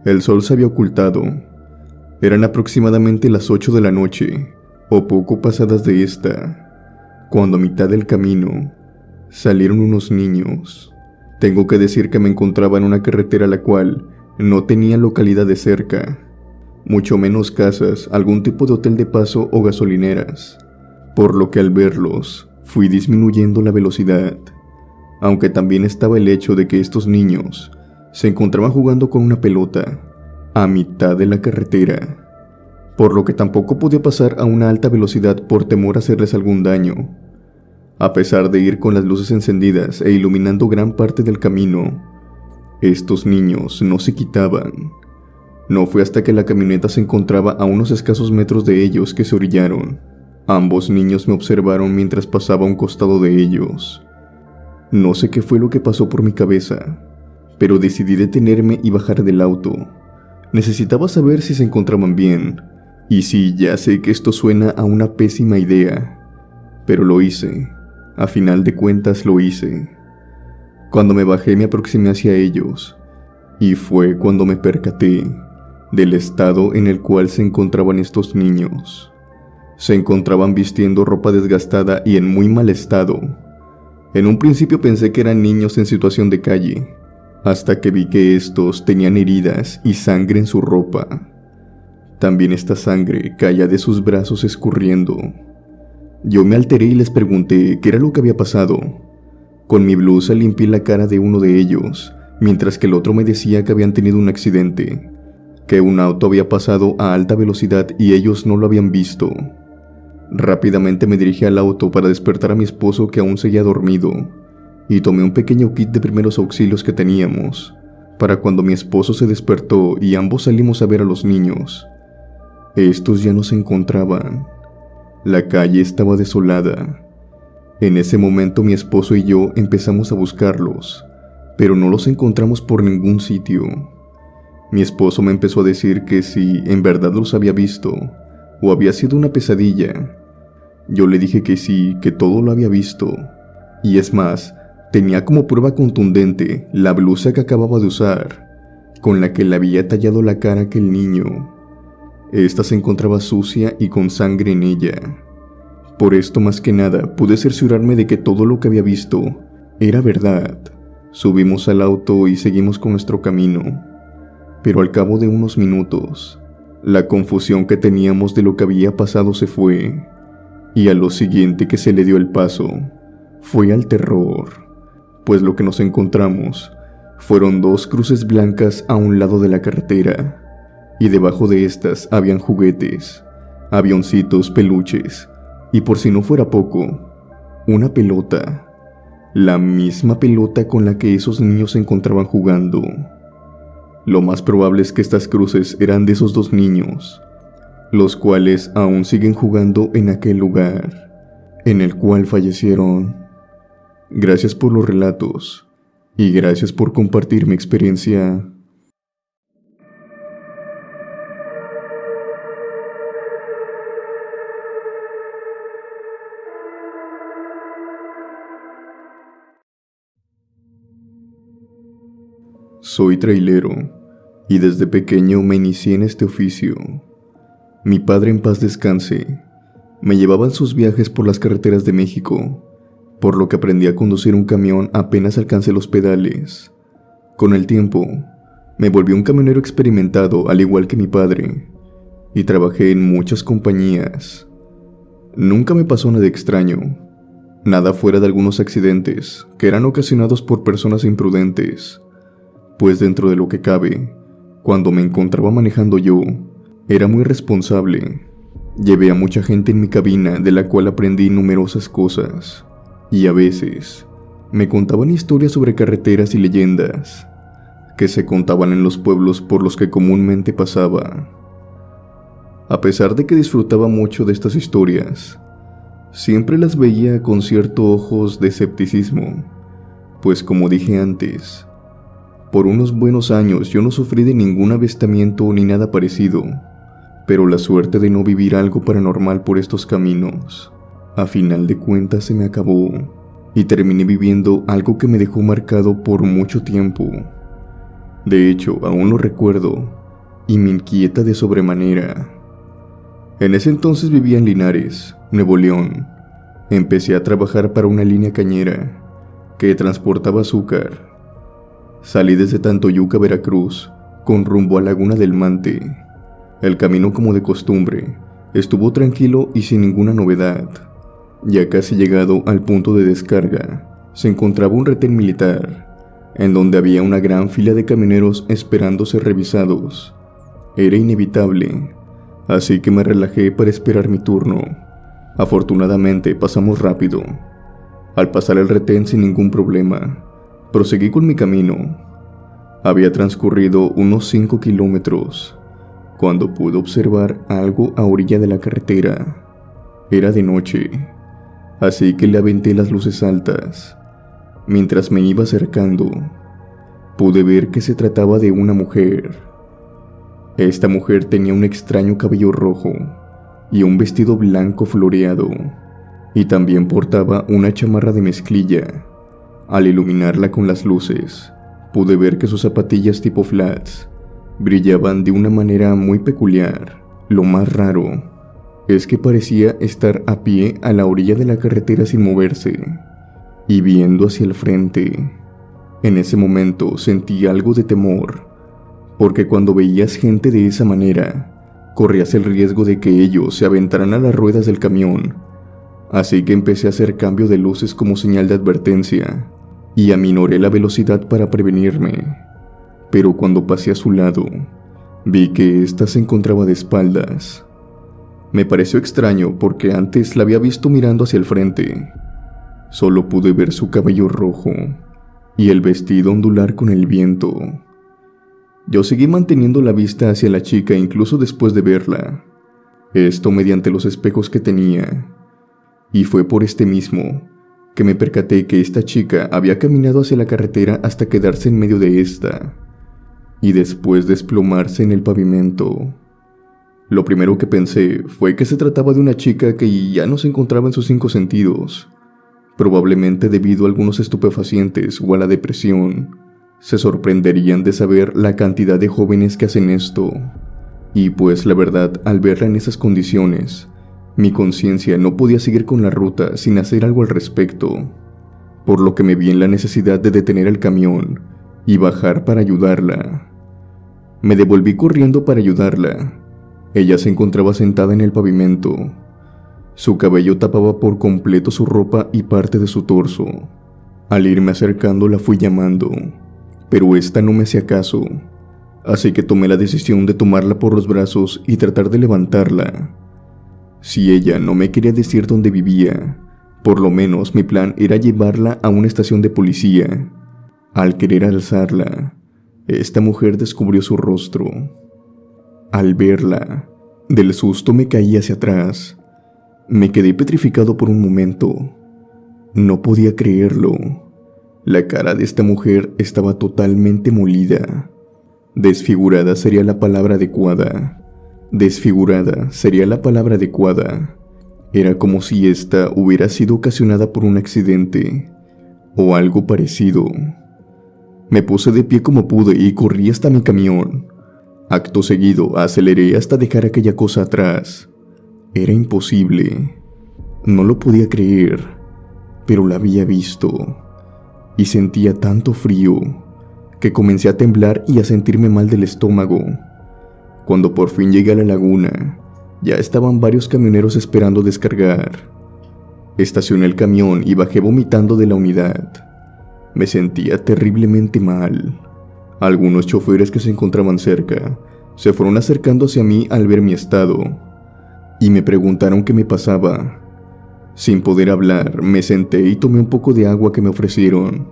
El sol se había ocultado. Eran aproximadamente las 8 de la noche, o poco pasadas de esta, cuando a mitad del camino salieron unos niños. Tengo que decir que me encontraba en una carretera la cual no tenía localidades cerca. mucho menos casas, algún tipo de hotel de paso o gasolineras, por lo que al verlos fui disminuyendo la velocidad, aunque también estaba el hecho de que estos niños se encontraban jugando con una pelota a mitad de la carretera, por lo que tampoco podía pasar a una alta velocidad por temor a hacerles algún daño. A pesar de ir con las luces encendidas e iluminando gran parte del camino, estos niños no se quitaban. No fue hasta que la camioneta se encontraba a unos escasos metros de ellos que se orillaron. Ambos niños me observaron mientras pasaba a un costado de ellos. No sé qué fue lo que pasó por mi cabeza, pero decidí detenerme y bajar del auto. Necesitaba saber si se encontraban bien. Y sí, ya sé que esto suena a una pésima idea, pero lo hice. A final de cuentas lo hice. Cuando me bajé me aproximé hacia ellos, y fue cuando me percaté del estado en el cual se encontraban estos niños. Se encontraban vistiendo ropa desgastada y en muy mal estado. En un principio pensé que eran niños en situación de calle, hasta que vi que estos tenían heridas y sangre en su ropa. También esta sangre caía de sus brazos escurriendo. Yo me alteré y les pregunté qué era lo que había pasado. Con mi blusa limpié la cara de uno de ellos, mientras que el otro me decía que habían tenido un accidente, que un auto había pasado a alta velocidad y ellos no lo habían visto. Rápidamente me dirigí al auto para despertar a mi esposo, que aún seguía dormido, y tomé un pequeño kit de primeros auxilios que teníamos, para cuando mi esposo se despertó y ambos salimos a ver a los niños. Estos ya no se encontraban. La calle estaba desolada. En ese momento mi esposo y yo empezamos a buscarlos, pero no los encontramos por ningún sitio. Mi esposo me empezó a decir que si en verdad los había visto, o había sido una pesadilla. Yo le dije que sí, que todo lo había visto. Y es más, tenía como prueba contundente la blusa que acababa de usar, con la que le había tallado la cara a aquel niño. Esta se encontraba sucia y con sangre en ella. Por esto, más que nada, pude cerciorarme de que todo lo que había visto era verdad. Subimos al auto y seguimos con nuestro camino. Pero al cabo de unos minutos, la confusión que teníamos de lo que había pasado se fue, y a lo siguiente que se le dio el paso fue al terror, pues lo que nos encontramos fueron dos cruces blancas a un lado de la carretera, y debajo de estas habían juguetes, avioncitos, peluches, y por si no fuera poco, una pelota, la misma pelota con la que esos niños se encontraban jugando. Lo más probable es que estas cruces eran de esos dos niños, los cuales aún siguen jugando en aquel lugar, en el cual fallecieron. Gracias por los relatos, y gracias por compartir mi experiencia. Soy trailero, y desde pequeño me inicié en este oficio. Mi padre, en paz descanse, me llevaba en sus viajes por las carreteras de México, por lo que aprendí a conducir un camión apenas alcancé los pedales. Con el tiempo, me volví un camionero experimentado al igual que mi padre, y trabajé en muchas compañías. Nunca me pasó nada extraño, nada fuera de algunos accidentes que eran ocasionados por personas imprudentes, pues dentro de lo que cabe, cuando me encontraba manejando yo, era muy responsable. Llevé a mucha gente en mi cabina, de la cual aprendí numerosas cosas, y a veces me contaban historias sobre carreteras y leyendas que se contaban en los pueblos por los que comúnmente pasaba. A pesar de que disfrutaba mucho de estas historias, siempre las veía con ciertos ojos de escepticismo, pues como dije antes, por unos buenos años yo no sufrí de ningún avistamiento ni nada parecido, pero la suerte de no vivir algo paranormal por estos caminos, a final de cuentas se me acabó, y terminé viviendo algo que me dejó marcado por mucho tiempo. De hecho, aún lo recuerdo, y me inquieta de sobremanera. En ese entonces vivía en Linares, Nuevo León. Empecé a trabajar para una línea cañera que transportaba azúcar. Salí desde Tantoyuca, Veracruz, con rumbo a Laguna del Mante. El camino, como de costumbre, estuvo tranquilo y sin ninguna novedad. Ya casi llegado al punto de descarga, se encontraba un retén militar, en donde había una gran fila de camioneros esperando ser revisados. Era inevitable, así que me relajé para esperar mi turno. Afortunadamente pasamos rápido. Al pasar el retén sin ningún problema, proseguí con mi camino. Había transcurrido unos 5 kilómetros cuando pude observar algo a orilla de la carretera. Era de noche, así que le aventé las luces altas. Mientras me iba acercando, pude ver que se trataba de una mujer. Esta mujer tenía un extraño cabello rojo y un vestido blanco floreado, y también portaba una chamarra de mezclilla. Al iluminarla con las luces, pude ver que sus zapatillas tipo flats brillaban de una manera muy peculiar. Lo más raro es que parecía estar a pie a la orilla de la carretera sin moverse y viendo hacia el frente. En ese momento sentí algo de temor, porque cuando veías gente de esa manera, corrías el riesgo de que ellos se aventaran a las ruedas del camión. Así que empecé a hacer cambio de luces como señal de advertencia y aminoré la velocidad para prevenirme. Pero cuando pasé a su lado, vi que ésta se encontraba de espaldas. Me pareció extraño porque antes la había visto mirando hacia el frente. Solo pude ver su cabello rojo y el vestido ondular con el viento. Yo seguí manteniendo la vista hacia la chica incluso después de verla, esto mediante los espejos que tenía, y fue por este mismo que me percaté que esta chica había caminado hacia la carretera hasta quedarse en medio de esta, y después desplomarse en el pavimento. Lo primero que pensé fue que se trataba de una chica que ya no se encontraba en sus 5 sentidos, probablemente debido a algunos estupefacientes o a la depresión. Se sorprenderían de saber la cantidad de jóvenes que hacen esto, y pues la verdad, al verla en esas condiciones, mi conciencia no podía seguir con la ruta sin hacer algo al respecto, por lo que me vi en la necesidad de detener el camión y bajar para ayudarla. Me devolví corriendo para ayudarla. Ella se encontraba sentada en el pavimento. Su cabello tapaba por completo su ropa y parte de su torso. Al irme acercando la fui llamando, pero esta no me hacía caso, así que tomé la decisión de tomarla por los brazos y tratar de levantarla. Si ella no me quería decir dónde vivía, por lo menos mi plan era llevarla a una estación de policía. Al querer alzarla, esta mujer descubrió su rostro. Al verla, del susto me caí hacia atrás. Me quedé petrificado por un momento. No podía creerlo. La cara de esta mujer estaba totalmente molida. Desfigurada sería la palabra adecuada. Era como si esta hubiera sido ocasionada por un accidente o algo parecido. Me puse de pie como pude y corrí hasta mi camión. Acto seguido aceleré hasta dejar aquella cosa atrás. Era imposible. No lo podía creer, pero la había visto. Y sentía tanto frío que comencé a temblar y a sentirme mal del estómago. Cuando por fin llegué a la laguna, ya estaban varios camioneros esperando descargar. Estacioné el camión y bajé vomitando de la unidad. Me sentía terriblemente mal. Algunos choferes que se encontraban cerca se fueron acercando hacia mí al ver mi estado y me preguntaron qué me pasaba. Sin poder hablar, me senté y tomé un poco de agua que me ofrecieron.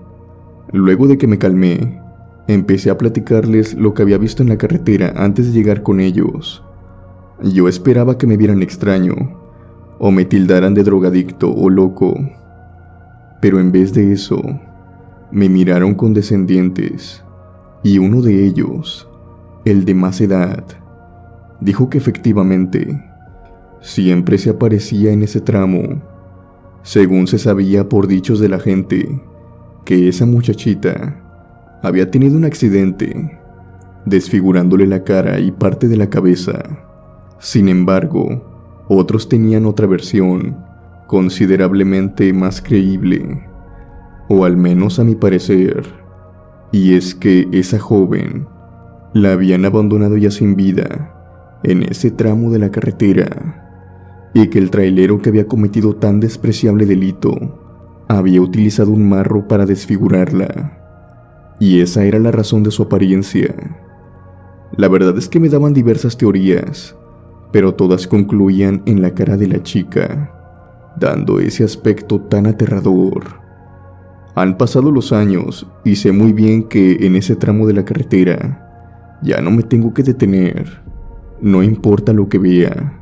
Luego de que me calmé, empecé a platicarles lo que había visto en la carretera antes de llegar con ellos. Yo esperaba que me vieran extraño, o me tildaran de drogadicto o loco, pero en vez de eso, me miraron condescendientes, y uno de ellos, el de más edad, dijo que efectivamente, siempre se aparecía en ese tramo. Según se sabía por dichos de la gente, que esa muchachita había tenido un accidente, desfigurándole la cara y parte de la cabeza. Sin embargo, otros tenían otra versión, considerablemente más creíble, o al menos a mi parecer, y es que esa joven la habían abandonado ya sin vida, en ese tramo de la carretera, y que el trailero que había cometido tan despreciable delito había utilizado un marro para desfigurarla, y esa era la razón de su apariencia. La verdad es que me daban diversas teorías, pero todas concluían en la cara de la chica, dando ese aspecto tan aterrador. Han pasado los años y sé muy bien que en ese tramo de la carretera ya no me tengo que detener. No importa lo que vea,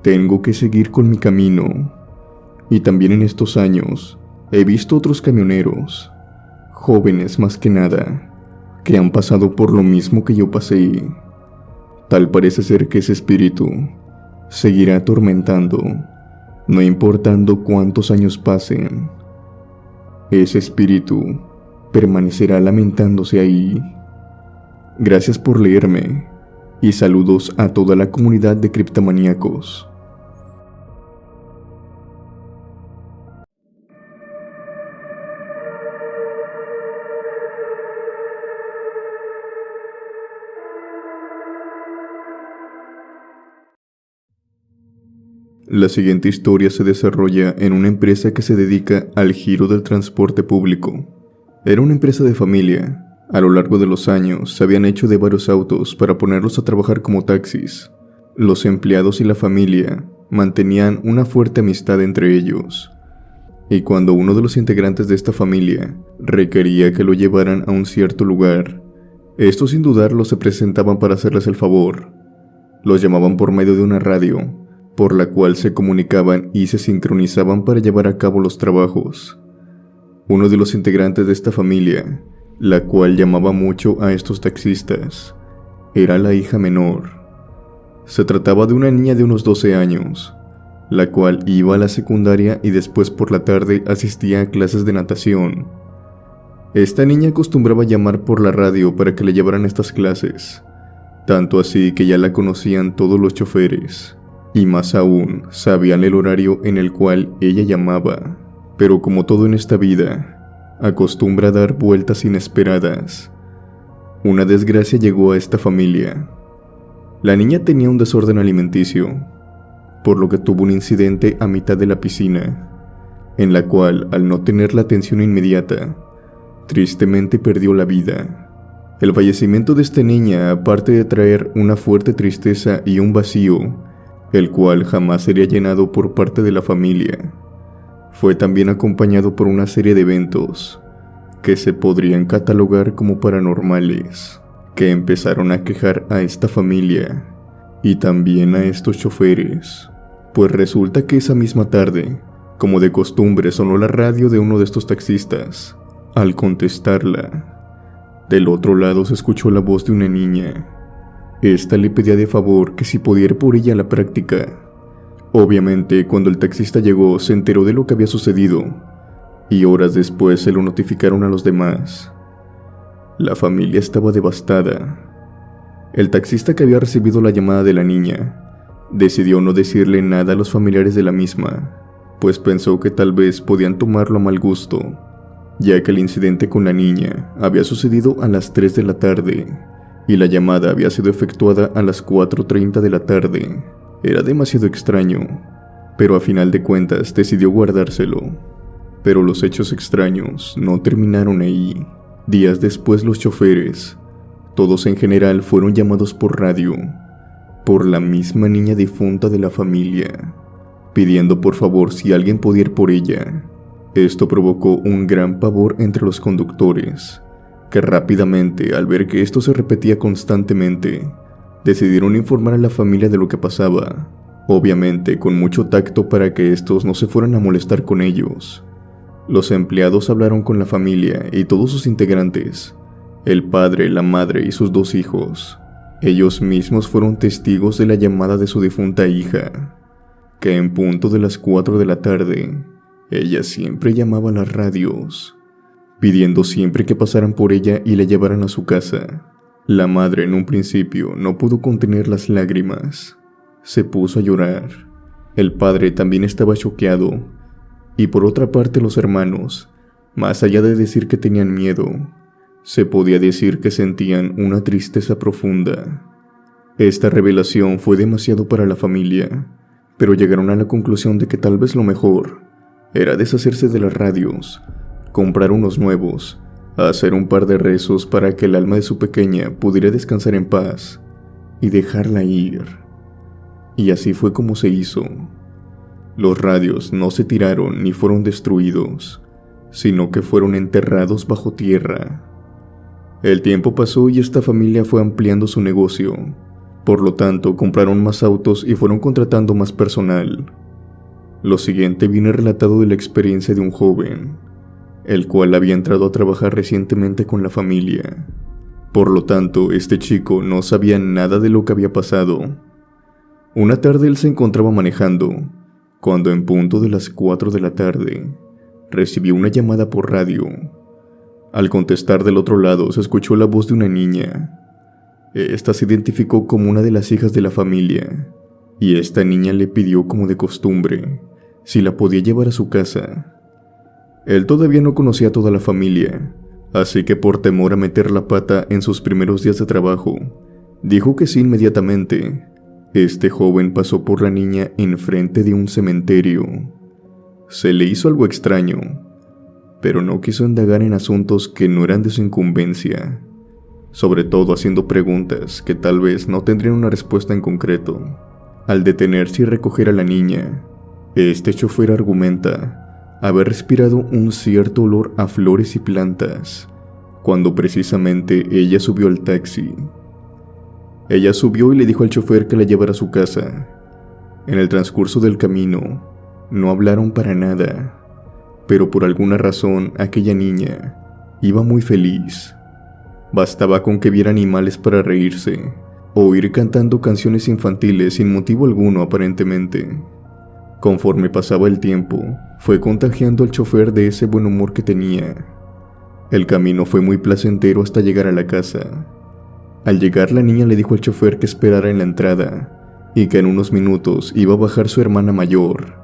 tengo que seguir con mi camino. Y también en estos años he visto otros camioneros, jóvenes más que nada, que han pasado por lo mismo que yo pasé. Tal parece ser que ese espíritu seguirá atormentando, no importando cuántos años pasen. Ese espíritu permanecerá lamentándose ahí. Gracias por leerme y saludos a toda la comunidad de criptomaníacos. La siguiente historia se desarrolla en una empresa que se dedica al giro del transporte público. Era una empresa de familia. A lo largo de los años se habían hecho de varios autos para ponerlos a trabajar como taxis. Los empleados y la familia mantenían una fuerte amistad entre ellos. Y cuando uno de los integrantes de esta familia requería que lo llevaran a un cierto lugar, estos sin dudarlo se presentaban para hacerles el favor. Los llamaban por medio de una radio, por la cual se comunicaban y se sincronizaban para llevar a cabo los trabajos. Uno de los integrantes de esta familia, la cual llamaba mucho a estos taxistas, era la hija menor. Se trataba de una niña de unos 12 años, la cual iba a la secundaria y después por la tarde asistía a clases de natación. Esta niña acostumbraba llamar por la radio para que le llevaran estas clases, tanto así que ya la conocían todos los choferes. Y más aún, sabían el horario en el cual ella llamaba. Pero como todo en esta vida, acostumbra a dar vueltas inesperadas. Una desgracia llegó a esta familia. La niña tenía un desorden alimenticio, por lo que tuvo un incidente a mitad de la piscina, en la cual, al no tener la atención inmediata, tristemente perdió la vida. El fallecimiento de esta niña, aparte de traer una fuerte tristeza y un vacío, el cual jamás sería llenado por parte de la familia, fue también acompañado por una serie de eventos que se podrían catalogar como paranormales, que empezaron a quejar a esta familia y también a estos choferes, pues resulta que esa misma tarde, como de costumbre, sonó la radio de uno de estos taxistas. Al contestarla, del otro lado se escuchó la voz de una niña. Esta le pedía de favor que si podía ir por ella a la práctica. Obviamente, cuando el taxista llegó, se enteró de lo que había sucedido, y horas después se lo notificaron a los demás. La familia estaba devastada. El taxista, que había recibido la llamada de la niña, decidió no decirle nada a los familiares de la misma, pues pensó que tal vez podían tomarlo a mal gusto, ya que el incidente con la niña había sucedido a las 3 de la tarde, y la llamada había sido efectuada a las 4:30 de la tarde. Era demasiado extraño, pero a final de cuentas decidió guardárselo. Pero los hechos extraños no terminaron ahí. Días después, los choferes, todos en general, fueron llamados por radio, por la misma niña difunta de la familia, pidiendo por favor si alguien podía ir por ella. Esto provocó un gran pavor entre los conductores, que rápidamente, al ver que esto se repetía constantemente, decidieron informar a la familia de lo que pasaba, obviamente con mucho tacto para que estos no se fueran a molestar con ellos. Los empleados hablaron con la familia y todos sus integrantes, el padre, la madre y sus 2 hijos. Ellos mismos fueron testigos de la llamada de su difunta hija, que en punto de las 4 de la tarde, ella siempre llamaba a las radios, pidiendo siempre que pasaran por ella y la llevaran a su casa. La madre en un principio no pudo contener las lágrimas. Se puso a llorar. El padre también estaba choqueado. Y por otra parte, los hermanos, más allá de decir que tenían miedo, se podía decir que sentían una tristeza profunda. Esta revelación fue demasiado para la familia, pero llegaron a la conclusión de que tal vez lo mejor era deshacerse de las radios, comprar unos nuevos, hacer un par de rezos para que el alma de su pequeña pudiera descansar en paz y dejarla ir. Y así fue como se hizo. Los radios no se tiraron ni fueron destruidos, sino que fueron enterrados bajo tierra. El tiempo pasó y esta familia fue ampliando su negocio. Por lo tanto, compraron más autos y fueron contratando más personal. Lo siguiente viene relatado de la experiencia de un joven, el cual había entrado a trabajar recientemente con la familia. Por lo tanto, este chico no sabía nada de lo que había pasado. Una tarde él se encontraba manejando, cuando en punto de las 4 de la tarde, recibió una llamada por radio. Al contestar del otro lado se escuchó la voz de una niña. Esta se identificó como una de las hijas de la familia, y esta niña le pidió como de costumbre, si la podía llevar a su casa. Él todavía no conocía a toda la familia, así que por temor a meter la pata en sus primeros días de trabajo, dijo que sí inmediatamente. Este joven pasó por la niña enfrente de un cementerio. Se le hizo algo extraño, pero no quiso indagar en asuntos que no eran de su incumbencia, sobre todo haciendo preguntas que tal vez no tendrían una respuesta en concreto. Al detenerse y recoger a la niña, este chofer argumenta haber respirado un cierto olor a flores y plantas, cuando precisamente ella subió al taxi. Ella subió y le dijo al chofer que la llevara a su casa. En el transcurso del camino, no hablaron para nada, pero por alguna razón aquella niña iba muy feliz. Bastaba con que viera animales para reírse, o ir cantando canciones infantiles sin motivo alguno aparentemente. Conforme pasaba el tiempo, fue contagiando al chofer de ese buen humor que tenía. El camino fue muy placentero hasta llegar a la casa. Al llegar, la niña le dijo al chofer que esperara en la entrada y que en unos minutos iba a bajar su hermana mayor.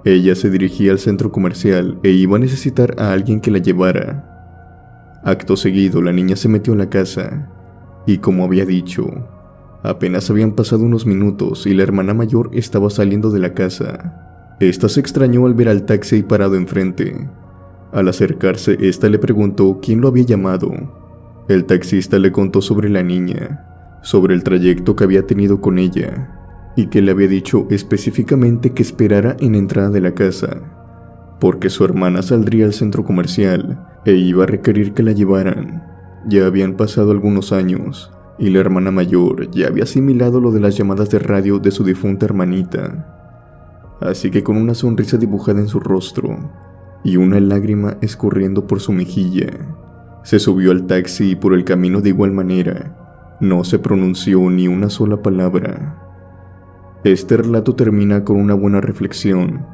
Ella se dirigía al centro comercial e iba a necesitar a alguien que la llevara. Acto seguido, la niña se metió a la casa y, como había dicho, apenas habían pasado unos minutos y la hermana mayor estaba saliendo de la casa. Esta se extrañó al ver al taxi parado enfrente. Al acercarse, esta le preguntó quién lo había llamado. El taxista le contó sobre la niña, sobre el trayecto que había tenido con ella, y que le había dicho específicamente que esperara en la entrada de la casa, porque su hermana saldría al centro comercial e iba a requerir que la llevaran. Ya habían pasado algunos años, y la hermana mayor ya había asimilado lo de las llamadas de radio de su difunta hermanita. Así que con una sonrisa dibujada en su rostro y una lágrima escurriendo por su mejilla, se subió al taxi y por el camino de igual manera no se pronunció ni una sola palabra. Este relato termina con una buena reflexión,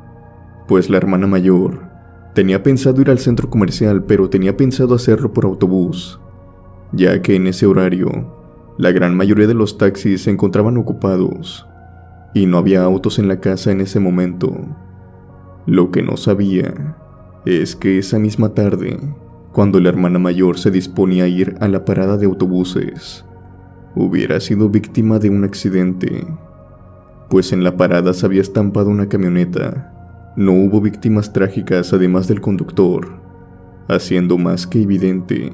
pues la hermana mayor tenía pensado ir al centro comercial, pero tenía pensado hacerlo por autobús, ya que en ese horario la gran mayoría de los taxis se encontraban ocupados y no había autos en la casa en ese momento. Lo que no sabía es que esa misma tarde, cuando la hermana mayor se disponía a ir a la parada de autobuses, hubiera sido víctima de un accidente, pues en la parada se había estampado una camioneta. No hubo víctimas trágicas además del conductor, haciendo más que evidente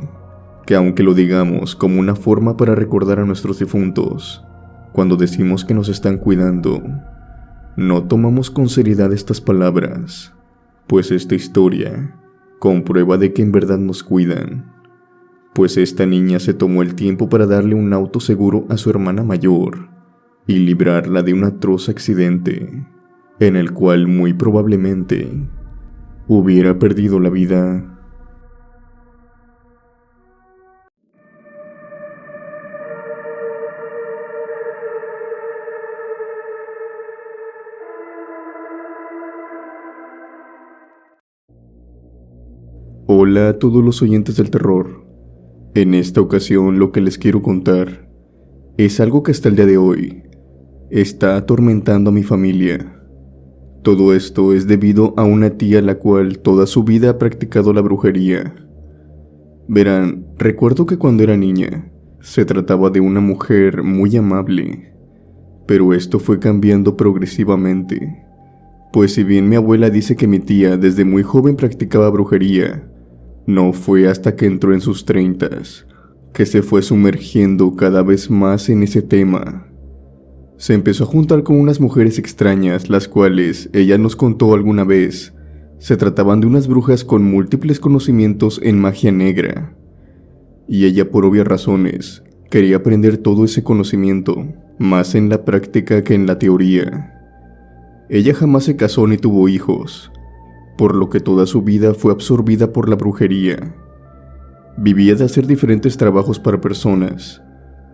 que, aunque lo digamos como una forma para recordar a nuestros difuntos, cuando decimos que nos están cuidando, no tomamos con seriedad estas palabras, pues esta historia comprueba de que en verdad nos cuidan, pues esta niña se tomó el tiempo para darle un auto seguro a su hermana mayor y librarla de un atroz accidente, en el cual muy probablemente hubiera perdido la vida. Hola a todos los oyentes del terror. En esta ocasión lo que les quiero contar es algo que hasta el día de hoy está atormentando a mi familia. Todo esto es debido a una tía la cual toda su vida ha practicado la brujería. Verán, recuerdo que cuando era niña se trataba de una mujer muy amable, Pero esto fue cambiando progresivamente, pues si bien mi abuela dice que mi tía desde muy joven practicaba brujería, no fue hasta que entró en sus 30s que se fue sumergiendo cada vez más en ese tema. Se empezó a juntar con unas mujeres extrañas, las cuales, ella nos contó alguna vez, se trataban de unas brujas con múltiples conocimientos en magia negra. Y ella, por obvias razones, quería aprender todo ese conocimiento, más en la práctica que en la teoría. Ella jamás se casó ni tuvo hijos, por lo que toda su vida fue absorbida por la brujería. Vivía de hacer diferentes trabajos para personas.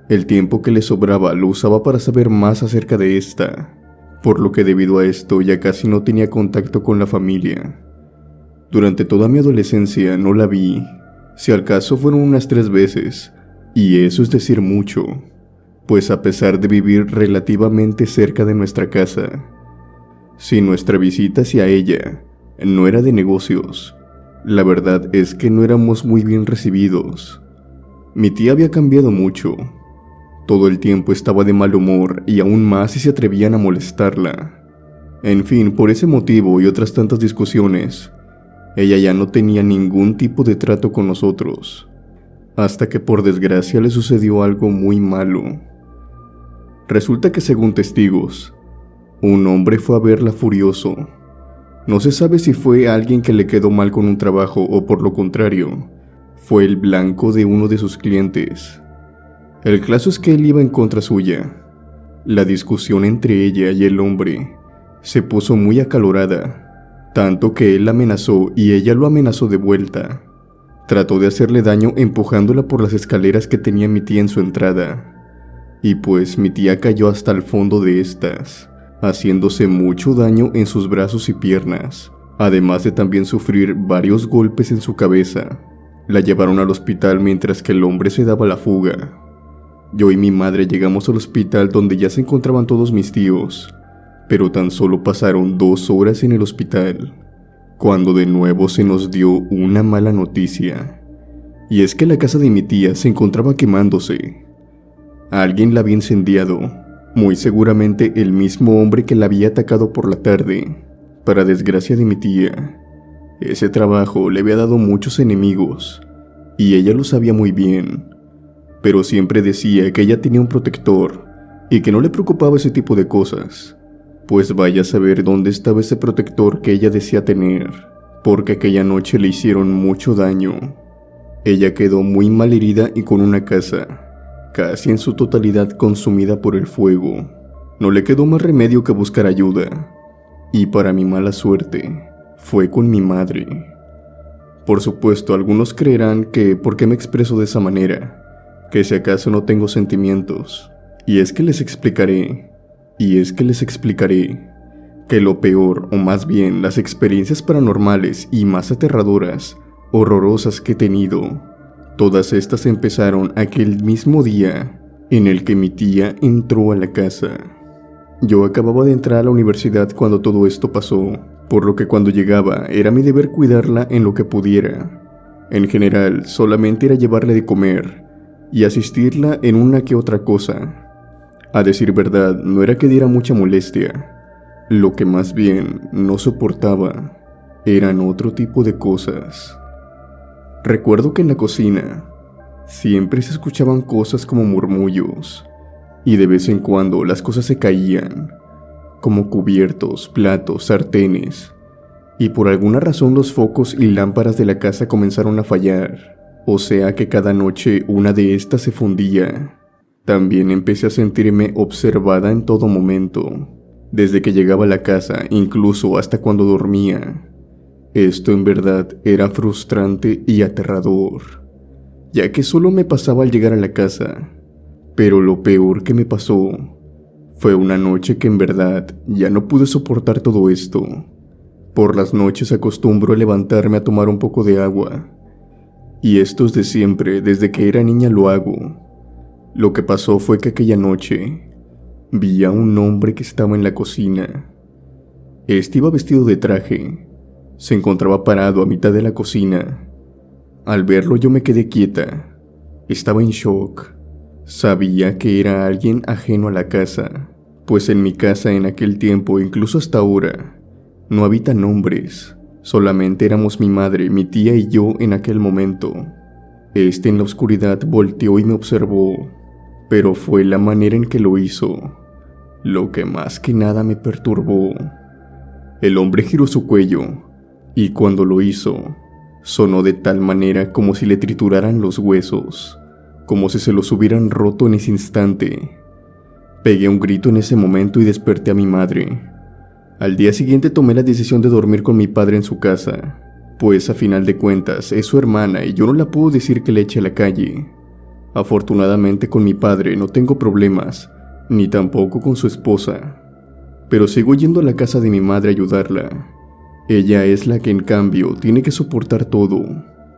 El tiempo que le sobraba lo usaba para saber más acerca de esta, por lo que debido a esto ya casi no tenía contacto con la familia. Durante toda mi adolescencia no la vi, si al caso fueron unas 3 veces, y eso es decir mucho, pues a pesar de vivir relativamente cerca de nuestra casa, si nuestra visita hacia ella no era de negocios, la verdad es que no éramos muy bien recibidos. Mi tía había cambiado mucho. Todo el tiempo estaba de mal humor y aún más si se atrevían a molestarla. En fin, por ese motivo y otras tantas discusiones, ella ya no tenía ningún tipo de trato con nosotros, hasta que por desgracia le sucedió algo muy malo. Resulta que según testigos, un hombre fue a verla furioso. No se sabe si fue alguien que le quedó mal con un trabajo o por lo contrario, fue el blanco de uno de sus clientes. El caso es que él iba en contra suya. La discusión entre ella y el hombre se puso muy acalorada, tanto que él la amenazó y ella lo amenazó de vuelta. Trató de hacerle daño empujándola por las escaleras que tenía mi tía en su entrada, y pues mi tía cayó hasta el fondo de estas, haciéndose mucho daño en sus brazos y piernas, además de también sufrir varios golpes en su cabeza. La llevaron al hospital mientras que el hombre se daba la fuga. Yo y mi madre llegamos al hospital donde ya se encontraban todos mis tíos, pero tan solo pasaron 2 horas en el hospital, cuando de nuevo se nos dio una mala noticia, y es que la casa de mi tía se encontraba quemándose. Alguien la había incendiado, muy seguramente el mismo hombre que la había atacado por la tarde. Para desgracia de mi tía, ese trabajo le había dado muchos enemigos, y ella lo sabía muy bien, pero siempre decía que ella tenía un protector y que no le preocupaba ese tipo de cosas, pues vaya a saber dónde estaba ese protector que ella decía tener, porque aquella noche le hicieron mucho daño. Ella quedó muy mal herida y con una casa, casi en su totalidad consumida por el fuego. No le quedó más remedio que buscar ayuda, y para mi mala suerte, fue con mi madre. Por supuesto, algunos creerán que ¿por qué me expreso de esa manera? Que si acaso no tengo sentimientos. Y es que les explicaré que lo peor, o más bien las experiencias paranormales y más aterradoras, horrorosas que he tenido, todas estas empezaron aquel mismo día en el que mi tía entró a la casa. Yo acababa de entrar a la universidad cuando todo esto pasó, por lo que cuando llegaba era mi deber cuidarla en lo que pudiera. En general, solamente era llevarle de comer y asistirla en una que otra cosa. A decir verdad, no era que diera mucha molestia. Lo que más bien no soportaba eran otro tipo de cosas. Recuerdo que en la cocina siempre se escuchaban cosas como murmullos, y de vez en cuando las cosas se caían, como cubiertos, platos, sartenes, y por alguna razón los focos y lámparas de la casa comenzaron a fallar. O sea que cada noche una de estas se fundía. También empecé a sentirme observada en todo momento, desde que llegaba a la casa, incluso hasta cuando dormía. Esto en verdad era frustrante y aterrador, ya que solo me pasaba al llegar a la casa. Pero lo peor que me pasó fue una noche que en verdad ya no pude soportar todo esto. Por las noches acostumbro a levantarme a tomar un poco de agua, y esto es de siempre, desde que era niña lo hago. Lo que pasó fue que aquella noche vi a un hombre que estaba en la cocina. Este iba vestido de traje. Se encontraba parado a mitad de la cocina. Al verlo yo me quedé quieta. Estaba en shock. Sabía que era alguien ajeno a la casa, pues en mi casa en aquel tiempo, incluso hasta ahora, no habitan hombres, solamente éramos mi madre, mi tía y yo en aquel momento. En la oscuridad volteó y me observó, pero fue la manera en que lo hizo lo que más que nada me perturbó. El hombre giró su cuello, y cuando lo hizo, sonó de tal manera como si le trituraran los huesos, como si se los hubieran roto en ese instante. Pegué un grito en ese momento y desperté a mi madre. Al día siguiente tomé la decisión de dormir con mi padre en su casa, pues a final de cuentas es su hermana y yo no la puedo decir que le eche a la calle. Afortunadamente con mi padre no tengo problemas, ni tampoco con su esposa, pero sigo yendo a la casa de mi madre a ayudarla. Ella es la que en cambio tiene que soportar todo,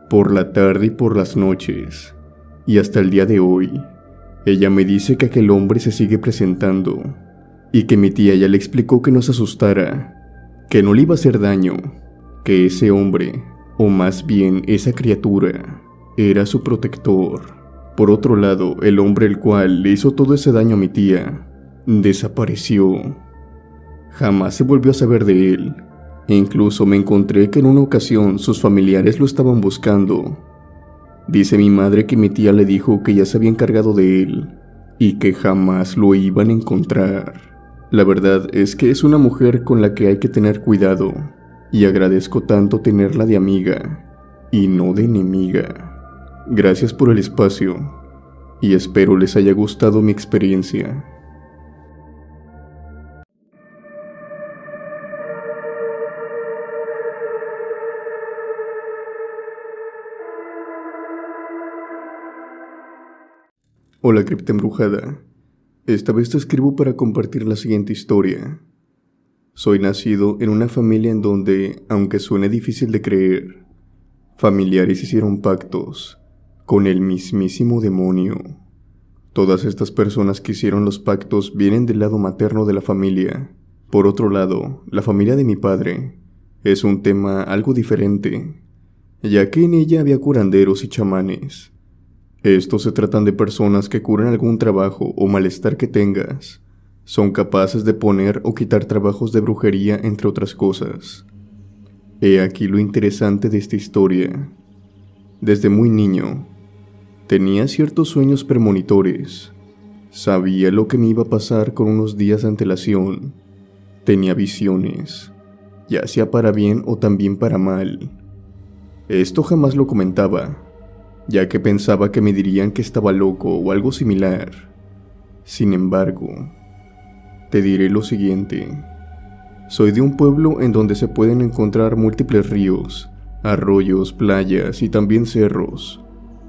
por la tarde y por las noches, y hasta el día de hoy. Ella me dice que aquel hombre se sigue presentando, y que mi tía ya le explicó que no se asustara, que no le iba a hacer daño, que ese hombre, o más bien esa criatura, era su protector. Por otro lado, el hombre el cual le hizo todo ese daño a mi tía, desapareció. Jamás se volvió a saber de él. E incluso me encontré que en una ocasión sus familiares lo estaban buscando. Dice mi madre que mi tía le dijo que ya se había encargado de él y que jamás lo iban a encontrar. La verdad es que es una mujer con la que hay que tener cuidado, y agradezco tanto tenerla de amiga y no de enemiga. Gracias por el espacio y espero les haya gustado mi experiencia. Hola cripta embrujada, esta vez te escribo para compartir la siguiente historia. Soy nacido en una familia en donde, aunque suene difícil de creer, familiares hicieron pactos con el mismísimo demonio. Todas estas personas que hicieron los pactos vienen del lado materno de la familia. Por otro lado, la familia de mi padre es un tema algo diferente, ya que en ella había curanderos y chamanes. Estos se tratan de personas que curan algún trabajo o malestar que tengas. Son capaces de poner o quitar trabajos de brujería, entre otras cosas. He aquí lo interesante de esta historia. Desde muy niño, tenía ciertos sueños premonitores. Sabía lo que me iba a pasar con unos días de antelación. Tenía visiones, ya sea para bien o también para mal. Esto jamás lo comentaba, ya que pensaba que me dirían que estaba loco o algo similar. Sin embargo, te diré lo siguiente. Soy de un pueblo en donde se pueden encontrar múltiples ríos, arroyos, playas y también cerros.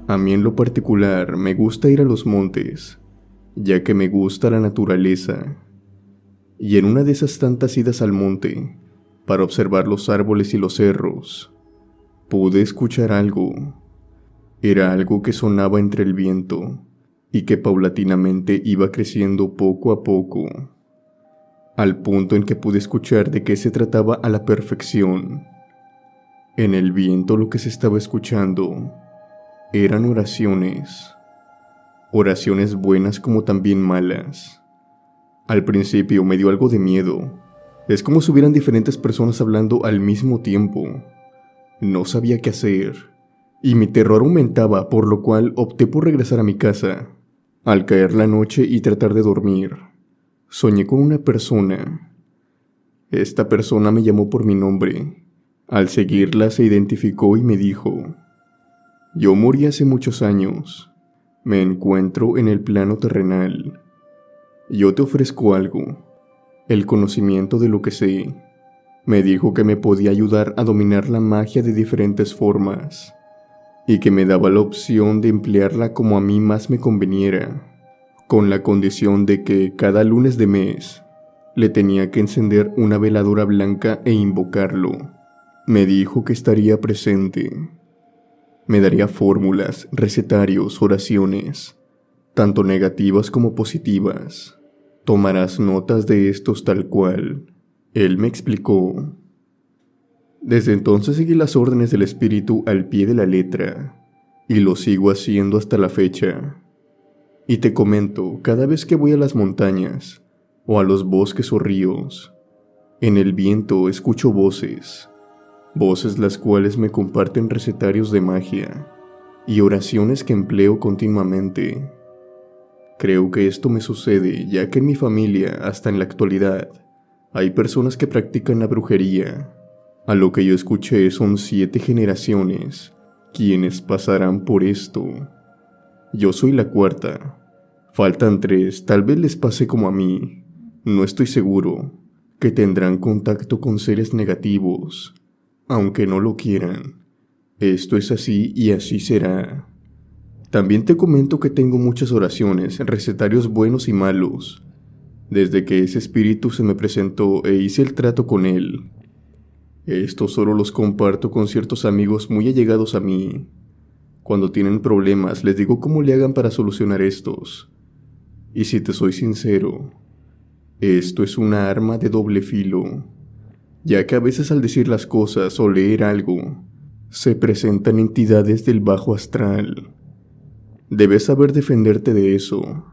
A mí en lo particular me gusta ir a los montes, ya que me gusta la naturaleza. Y en una de esas tantas idas al monte, para observar los árboles y los cerros, pude escuchar algo. Era algo que sonaba entre el viento y que paulatinamente iba creciendo poco a poco, al punto en que pude escuchar de qué se trataba a la perfección. En el viento lo que se estaba escuchando eran oraciones buenas como también malas. Al principio me dio algo de miedo. Es como si hubieran diferentes personas hablando al mismo tiempo. No sabía qué hacer, y mi terror aumentaba, por lo cual opté por regresar a mi casa. Al caer la noche y tratar de dormir, soñé con una persona. Esta persona me llamó por mi nombre. Al seguirla se identificó y me dijo: yo morí hace muchos años. Me encuentro en el plano terrenal. Yo te ofrezco algo, el conocimiento de lo que sé. Me dijo que me podía ayudar a dominar la magia de diferentes formas, y que me daba la opción de emplearla como a mí más me conveniera, con la condición de que cada lunes de mes le tenía que encender una veladora blanca e invocarlo. Me dijo que estaría presente. Me daría fórmulas, recetarios, oraciones, tanto negativas como positivas. Tomarás notas de estos tal cual. Él me explicó. Desde entonces seguí las órdenes del espíritu al pie de la letra, y lo sigo haciendo hasta la fecha. Y te comento, cada vez que voy a las montañas, o a los bosques o ríos. En el viento escucho voces, voces las cuales me comparten recetarios de magia y oraciones que empleo continuamente. Creo que esto me sucede ya que en mi familia, hasta en la actualidad, hay personas que practican la brujería. A lo que yo escuché son 7 generaciones quienes pasarán por esto. Yo soy la cuarta. Faltan 3, tal vez les pase como a mí. No estoy seguro, que tendrán contacto con seres negativos, aunque no lo quieran. Esto es así y así será. También te comento que tengo muchas oraciones, recetarios buenos y malos, desde que ese espíritu se me presentó e hice el trato con él. Estos solo los comparto con ciertos amigos muy allegados a mí. Cuando tienen problemas les digo cómo le hagan para solucionar estos. Y si te soy sincero, esto es una arma de doble filo, ya que a veces al decir las cosas o leer algo, se presentan entidades del bajo astral. Debes saber defenderte de eso.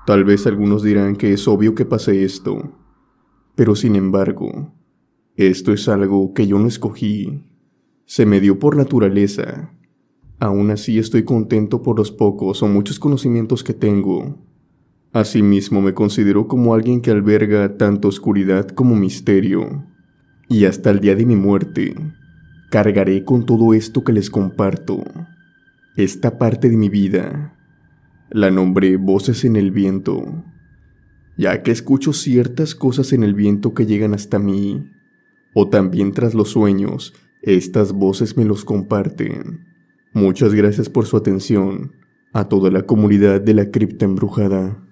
Tal vez algunos dirán que es obvio que pase esto, pero sin embargo, esto es algo que yo no escogí. Se me dio por naturaleza. Aún así estoy contento por los pocos o muchos conocimientos que tengo. Asimismo me considero como alguien que alberga tanto oscuridad como misterio. Y hasta el día de mi muerte, cargaré con todo esto que les comparto. Esta parte de mi vida la nombré voces en el viento, ya que escucho ciertas cosas en el viento que llegan hasta mí, o también tras los sueños, estas voces me los comparten. Muchas gracias por su atención, a toda la comunidad de la cripta embrujada.